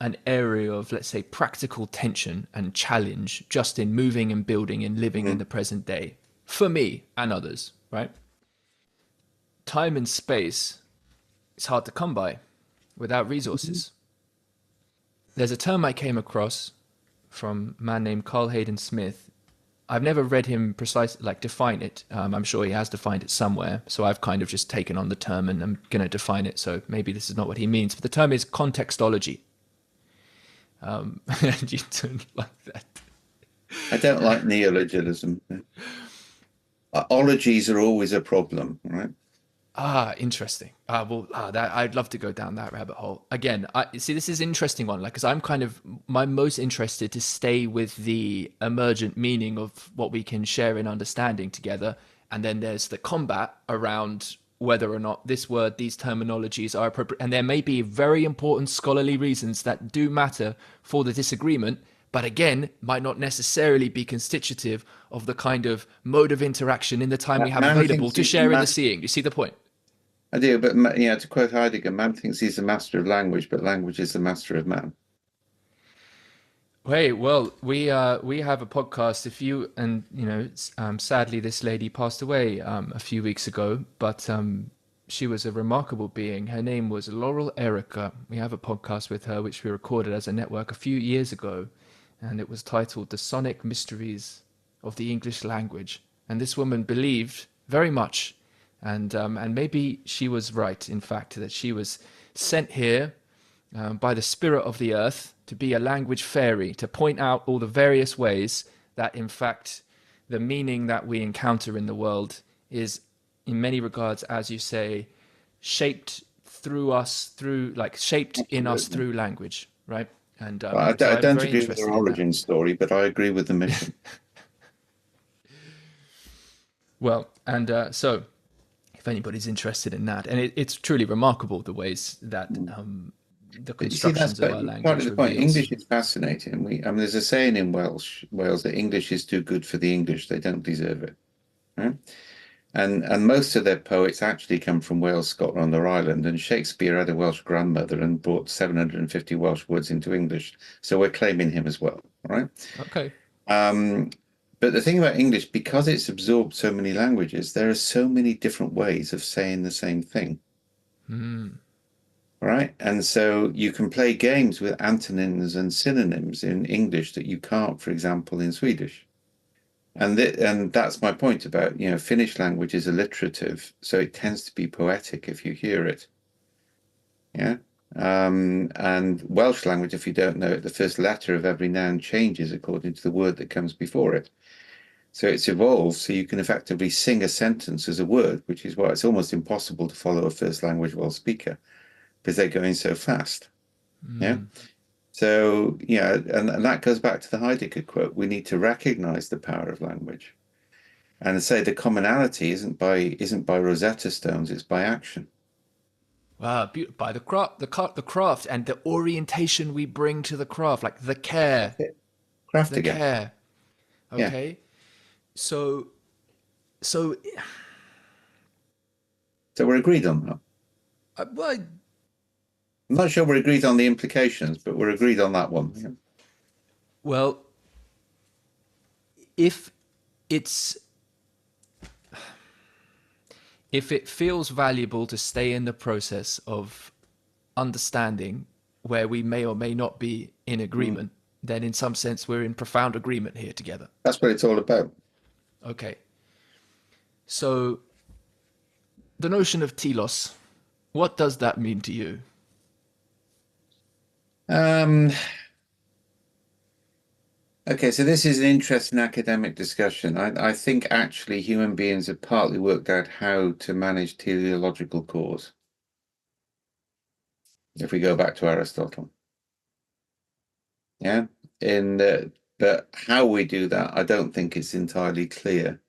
an area of, let's say, practical tension and challenge just in moving and building and living in Mhm. the present day for me and others, right? Time and space is hard to come by without resources. There's a term I came across from a man named Carl Hayden Smith. I've never read him precisely like define it. I'm sure he has defined it somewhere. So I've kind of just taken on the term and I'm going to define it. So maybe this is not what he means. But the term is contextology. And you don't like that. I don't like neologism. Ologies are always a problem, right? Ah, interesting. That I'd love to go down that rabbit hole again. I see. This is an interesting one, like, because I'm kind of my most interested to stay with the emergent meaning of what we can share in understanding together, and then there's the combat around whether or not this word, these terminologies are appropriate, and there may be very important scholarly reasons that do matter for the disagreement. But again, might not necessarily be constitutive of the kind of mode of interaction in the time we have Man available thinks to he's the share in the master. seeing. You see the point? I do, but to quote Heidegger, man thinks he's the master of language, but language is the master of man. Hey, well, we have a podcast. If you and sadly, this lady passed away a few weeks ago, but she was a remarkable being. Her name was Laurel Erica. We have a podcast with her, which we recorded as a network a few years ago, and it was titled "The Sonic Mysteries of the English Language." And this woman believed very much, and maybe she was right. In fact, that she was sent here by the spirit of the earth to be a language fairy, to point out all the various ways that, in fact, the meaning that we encounter in the world is, in many regards, as you say, shaped through us, shaped in us Absolutely. through language, right? And Well, so I I'm don't very agree with her interested in that. origin story, but I agree with the mission. Well, and so if anybody's interested in that, and it's truly remarkable the ways that the But you see, that's constructions of our part of language the point. reveals. English is fascinating. There's a saying in Wales that English is too good for the English; they don't deserve it. Right? And most of their poets actually come from Wales, Scotland, or Ireland. And Shakespeare had a Welsh grandmother and brought 750 Welsh words into English. So we're claiming him as well, right? Okay. Um, but the thing about English, because it's absorbed so many languages, there are so many different ways of saying the same thing, right? And so you can play games with antonyms and synonyms in English that you can't, for example, in Swedish. And that's my point about, Finnish language is alliterative, so it tends to be poetic if you hear it. Yeah. And Welsh language, if you don't know it, the first letter of every noun changes according to the word that comes before it. So it's evolved so you can effectively sing a sentence as a word, which is why it's almost impossible to follow a first language Welsh speaker because they're going so fast. Yeah. So, yeah, and that goes back to the Heidegger quote. We need to recognize the power of language and say the commonality isn't by Rosetta Stones, it's by action. Wow, by the craft, and the orientation we bring to the craft, like the care, That's it. Craft the again. care. Yeah. Okay, so so So we're agreed on that. well, I'm not sure we're agreed on the implications, but we're agreed on that one. Yeah. well, if it's if it feels valuable to stay in the process of understanding where we may or may not be in Mm. agreement, then in some sense we're in profound agreement here together. That's what it's all about. Okay. So the notion of telos, what does that mean to you? Um, okay, so this is an interesting academic discussion. I think actually human beings have partly worked out how to manage teleological cause, if we go back to Aristotle. Yeah. But how we do that, I don't think it's entirely clear.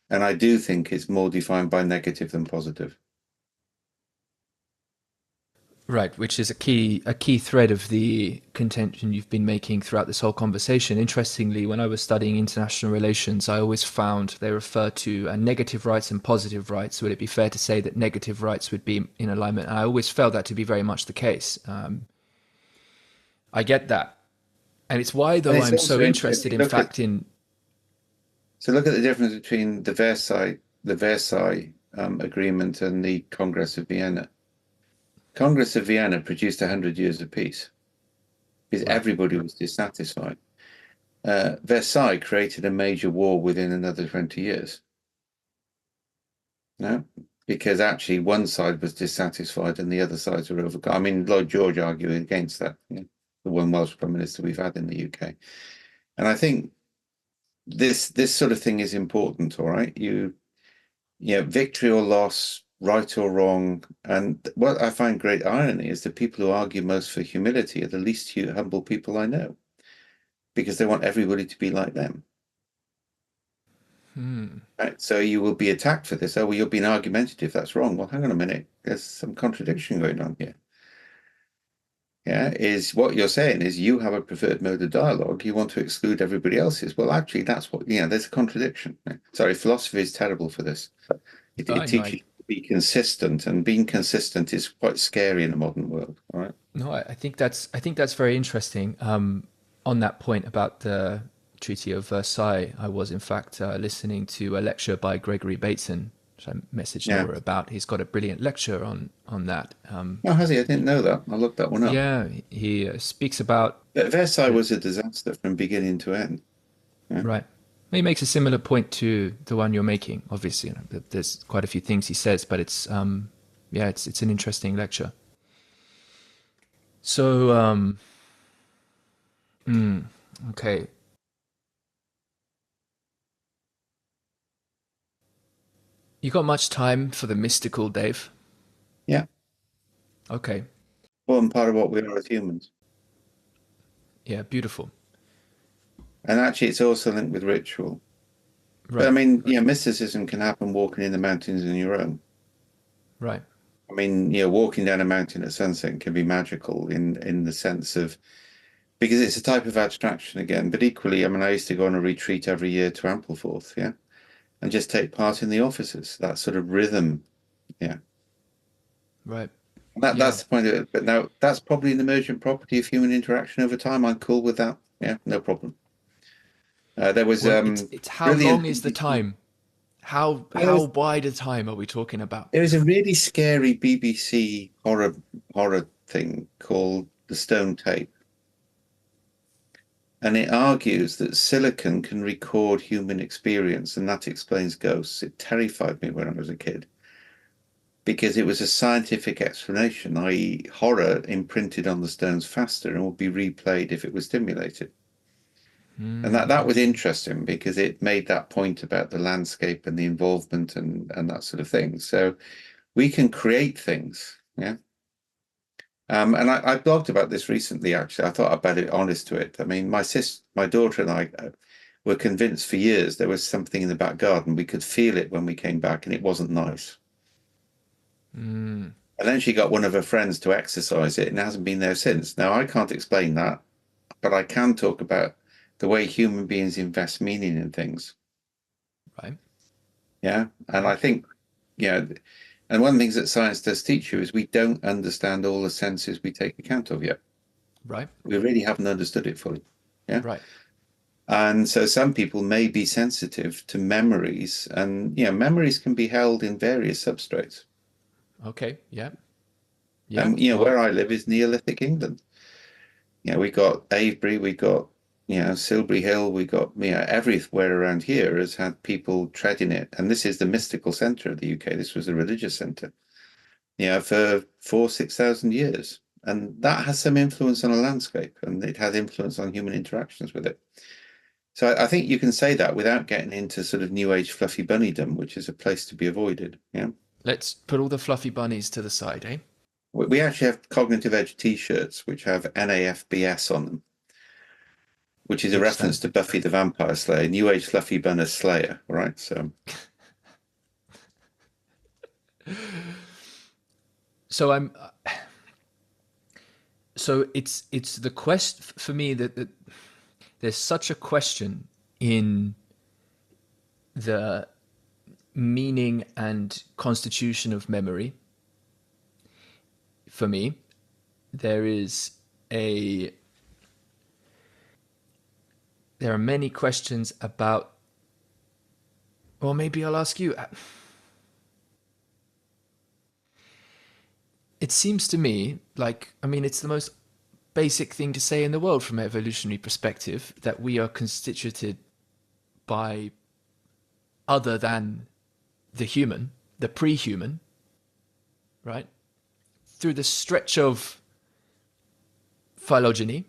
And I do think it's more defined by negative than positive. Right, which is a key thread of the contention you've been making throughout this whole conversation. Interestingly, when I was studying international relations, I always found they refer to negative rights and positive rights. Would it be fair to say that negative rights would be in alignment? And I always felt that to be very much the case. I get that, and it's why, And though, it's I'm so also interesting. interested, in fact, in Look at the difference between the Versailles Agreement and the Congress of Vienna. Congress of Vienna produced 100 years of peace because right. everybody was dissatisfied. Versailles created a major war within another 20 years. No, because actually one side was dissatisfied and the other sides were overcome. I mean, Lloyd George argued against that, the one Welsh Prime Minister we've had in the UK. And I think this sort of thing is important, all right? Victory or loss, right or wrong. And what I find great irony is the people who argue most for humility are the least humble people I know because they want everybody to be like them. Right? So you will be attacked for this. Oh, well, you're being argumentative. That's wrong. Well, hang on a minute. There's some contradiction going on here. Yeah, is what you're saying is you have a preferred mode of dialogue. You want to exclude everybody else's. Well, actually, that's what, there's a contradiction. Sorry, philosophy is terrible for this. It I know. teaches you to be consistent, and being consistent is quite scary in the modern world. All right. No, I think that's very interesting. On that point about the Treaty of Versailles, I was in fact listening to a lecture by Gregory Bateson, which I messaged Yeah. Nora about. He's got a brilliant lecture on that. Oh, has he? I didn't know that. I'll look that one up. Yeah, he speaks about But Versailles the was a disaster from beginning to end. Yeah. right. He makes a similar point to the one you're making. Obviously, there's quite a few things he says, but it's an interesting lecture. So okay. You got much time for the mystical, Dave? Yeah. Okay. Important part of what we are as humans. Yeah, beautiful. And actually, it's also linked with ritual. But I Right, mean, mysticism can happen walking in the mountains on your own. right. I mean, walking down a mountain at sunset can be magical in the sense of because it's a type of abstraction again. But equally, I mean, I used to go on a retreat every year to Ampleforth, yeah, and just take part in the offices, that sort of rhythm, yeah. Right. And that Yeah. that's the point of it. But now that's probably an emergent property of human interaction over time. I'm cool with that. Yeah, no problem. There was Well, it's how brilliant long is the BBC. time? How Well, there how was wide a time are we talking about? there was a really scary BBC horror thing called The Stone Tape. And it argues that silicon can record human experience, and that explains ghosts. It terrified me when I was a kid. because it was a scientific explanation, i.e., horror imprinted on the stones faster and would be replayed if it was stimulated. And that was interesting because it made that point about the landscape and the involvement and that sort of thing. So we can create things, yeah. And I blogged about this recently, actually. I thought I'd better honest to it. I mean, my daughter and I were convinced for years there was something in the back garden. We could feel it when we came back, and it wasn't nice. Mm. And then she got one of her friends to exercise it, and it hasn't been there since. Now, I can't explain that, but I can talk about the way human beings invest meaning in things. Right. Yeah. And Right. I think, yeah, and one of the things that science does teach you is we don't understand all the senses we take account of yet. Right. We really haven't understood it fully. Yeah. Right. And so some people may be sensitive to memories, and memories can be held in various substrates. Okay. Yeah. Yeah. And Well, where I live is Neolithic England. We got Avebury, we got Silbury Hill, we got everywhere around here has had people treading it. And this is the mystical centre of the UK. This was a religious centre, for 6,000 years. And that has some influence on a landscape, and it has influence on human interactions with it. So I think you can say that without getting into sort of new age fluffy bunnydom, which is a place to be avoided. Yeah. let's put all the fluffy bunnies to the side, eh? We actually have cognitive edge t-shirts which have NAFBS on them, which is a Which reference stands. to Buffy the Vampire Slayer, New Age Fluffy Bunner Slayer, right? So So I'm. So it's the quest for me that there's such a question in the meaning and constitution of memory. For me, there is a there are many questions about. Or maybe I'll ask you. It seems to me like, I mean, it's the most basic thing to say in the world from an evolutionary perspective, that we are constituted by other than the human, the pre-human, right? Through the stretch of phylogeny,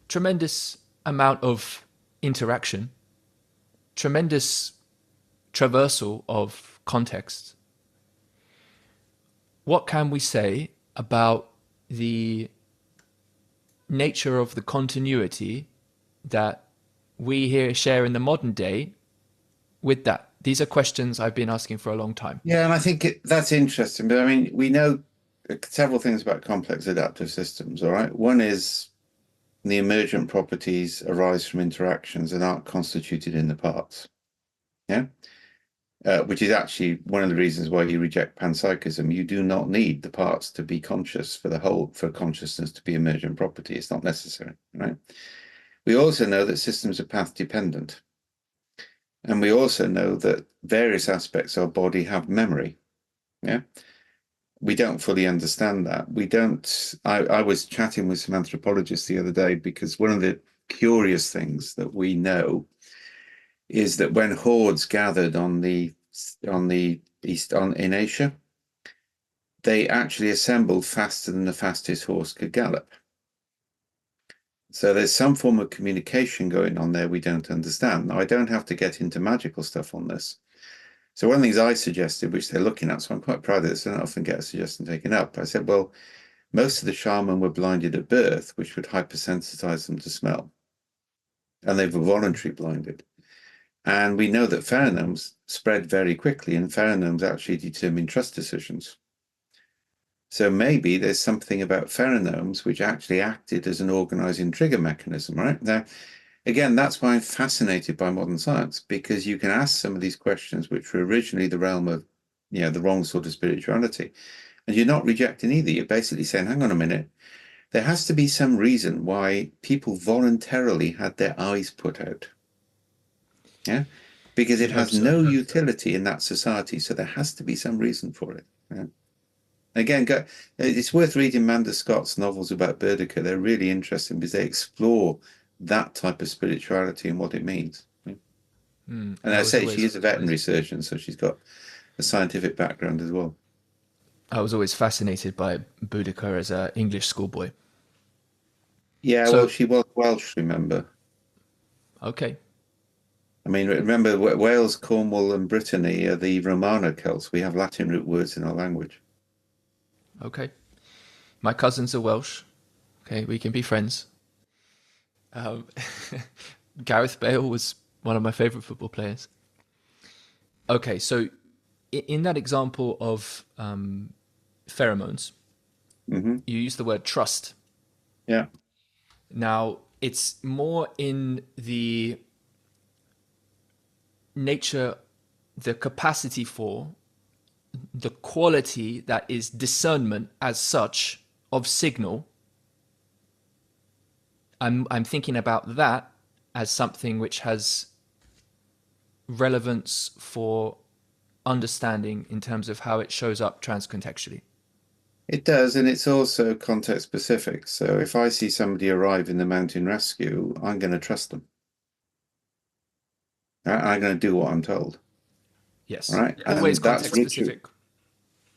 tremendous amount of interaction, tremendous traversal of context. What can we say about the nature of the continuity that we here share in the modern day with that? These are questions I've been asking for a long time. yeah, and I think that's interesting. But I mean, we know several things about complex adaptive systems. All right, one is the emergent properties arise from interactions and aren't constituted in the parts. Yeah. Which is actually one of the reasons why you reject panpsychism. You do not need the parts to be conscious for consciousness to be emergent property. It's not necessary, right? We also know that systems are path dependent. And we also know that various aspects of our body have memory. Yeah. We don't fully understand that. We don't. I was chatting with some anthropologists the other day because one of the curious things that we know is that when hordes gathered on the east in Asia, they actually assembled faster than the fastest horse could gallop. So there's some form of communication going on there we don't understand. Now, I don't have to get into magical stuff on this. So one of the things I suggested, which they're looking at, so I'm quite proud of this, I don't often get a suggestion taken up. I said, well, most of the shaman were blinded at birth, which would hypersensitize them to smell. And they were voluntarily blinded. And we know that pheromones spread very quickly, and pheromones actually determine trust decisions. So maybe there's something about pheromones which actually acted as an organizing trigger mechanism, right? Now, again, that's why I'm fascinated by modern science, because you can ask some of these questions which were originally the realm of, the wrong sort of spirituality. And you're not rejecting either. You're basically saying, hang on a minute, there has to be some reason why people voluntarily had their eyes put out. Yeah. Because it You'd hope has so. no utility in that society. So there has to be some reason for it. Yeah. Again, it's worth reading Manda Scott's novels about Boudica. They're really interesting because they explore that type of spirituality and what it means. Yeah. And I I was say she always is a veterinary surgeon, so she's got a scientific background as well. I was always fascinated by Boudica as an English schoolboy. Yeah, well, So, she was Welsh, remember? okay, I mean, remember Wales, Cornwall, and Brittany are the Romano Celts. We have Latin root words in our language. okay. My cousins are Welsh. Okay, we can be friends. Um, Gareth Bale was one of my favorite football players. Okay, so in that example of pheromones, Hmm. you use the word trust. Yeah. Now, it's more in the nature, the capacity for, the quality that is discernment as such of signal. I'm thinking about that as something which has relevance for understanding in terms of how it shows up transcontextually. It does, and it's also context specific. So if I see somebody arrive in the mountain rescue, I'm going to trust them. I'm going to do what I'm told. All Yes, right. always And that's context specific.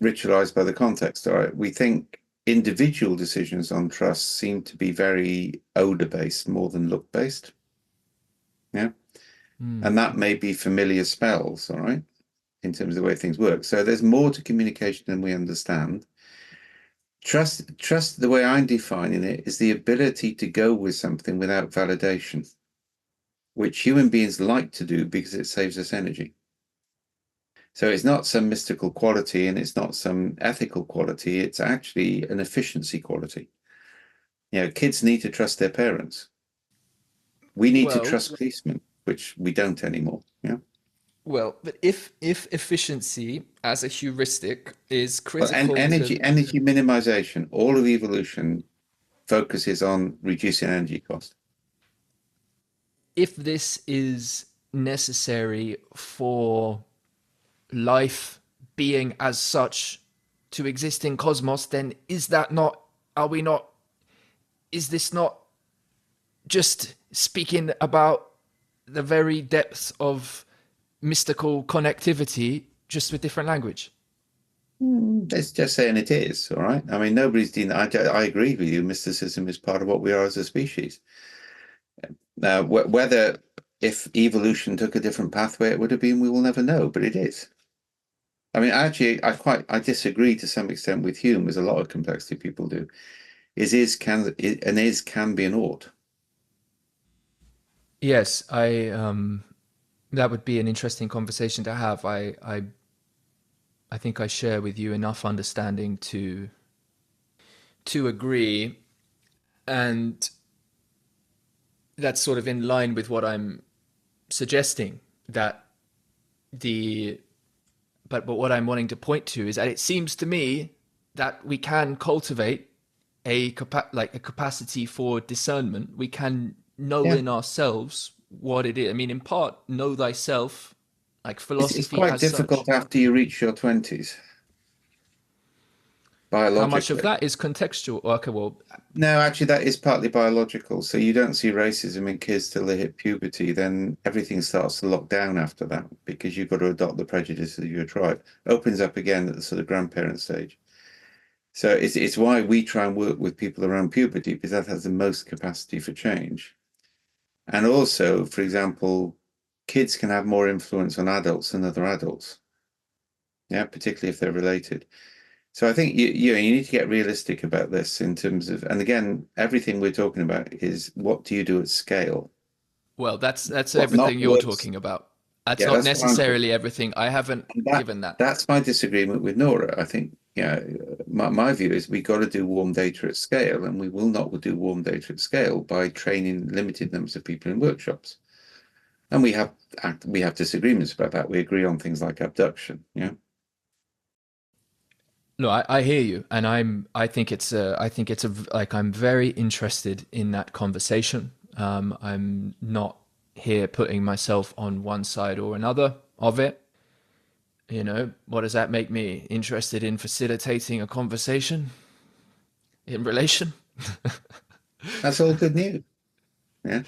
ritualized by the context. All right. We think individual decisions on trust seem to be very odor based more than look based. Yeah. Mm. And that may be familiar spells. All right. In terms of the way things work. So there's more to communication than we understand. Trust, the way I'm defining it, is the ability to go with something without validation, which human beings like to do because it saves us energy. So it's not some mystical quality and it's not some ethical quality. It's actually an efficiency quality. You know, kids need to trust their parents. We need to Well, trust policemen, which we don't anymore. Yeah. but if efficiency as a heuristic is Well, and critical to, energy minimization, all of evolution focuses on reducing energy cost. if this is necessary for life being as such to exist in cosmos, then is that not, are we not, is this not just speaking about the very depths of mystical connectivity just with different language? It's just saying it is, all right? I mean, nobody's denying. I agree with you. Mysticism is part of what we are as a species. Now, whether if evolution took a different pathway, it would have been, we will never know, but it is. I mean, actually, I disagree to some extent with Hume, as a lot of complexity people do. Can be an ought. Yes, I that would be an interesting conversation to have. I think I share with you enough understanding to agree, and that's sort of in line with what I'm suggesting, that the but what I'm wanting to point to is that it seems to me that we can cultivate like a capacity for discernment. We can know Yeah, in ourselves what it is. I mean, in part, know thyself, like it's philosophy quite as such. difficult after you reach your 20s, How much of biologically. that is contextual? Okay, well, No, actually, that is partly biological. So you don't see racism in kids till they hit puberty. Then everything starts to lock down after that because you've got to adopt the prejudices of your tribe. Opens up again at the sort of grandparent stage. So it's why we try and work with people around puberty, because that has the most capacity for change. And also, for example, kids can have more influence on adults than other adults. Yeah, particularly if they're related. So I think you need to get realistic about this in terms of, and again, everything we're talking about is, what do you do at scale? well, that's What not everything you're works. talking about. That's Yeah, not that's what I'm talking. necessarily everything. I haven't And given that. that's my disagreement with Nora. I think, yeah, my view is we got to do warm data at scale, and we will not do warm data at scale by training limited numbers of people in workshops. And we have disagreements about that. We agree on things like abduction. Yeah. No, I hear you, and I think it's a like I'm very interested in that conversation. I'm not here putting myself on one side or another of it. You know, what does that make me interested in facilitating a conversation in relation? That's all good news. Yeah.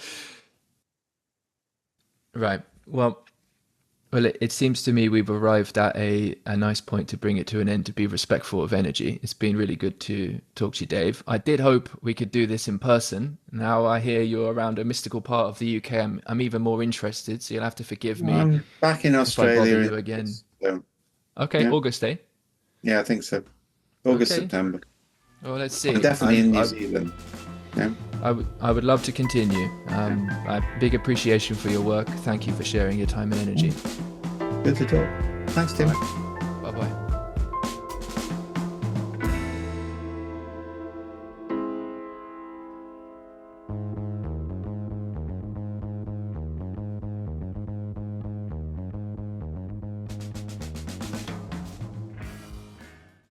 Right. Well, Well, it seems to me we've arrived at a nice point to bring it to an end, to be respectful of energy. It's been really good to talk to you, Dave. I did hope we could do this in person. Now I hear you're around a mystical part of the UK. I'm even more interested, so you'll have to forgive me I'm back in if I bother Australia in you again. August. So, Okay, yeah, August, eh? yeah, I think so. August, Okay. September. Well, let's I'm see. definitely in New Zealand. Yeah, I would love to continue. yeah. I big appreciation for your work. Thank you for sharing your time and energy. Good to talk. Thanks, All Tim. right.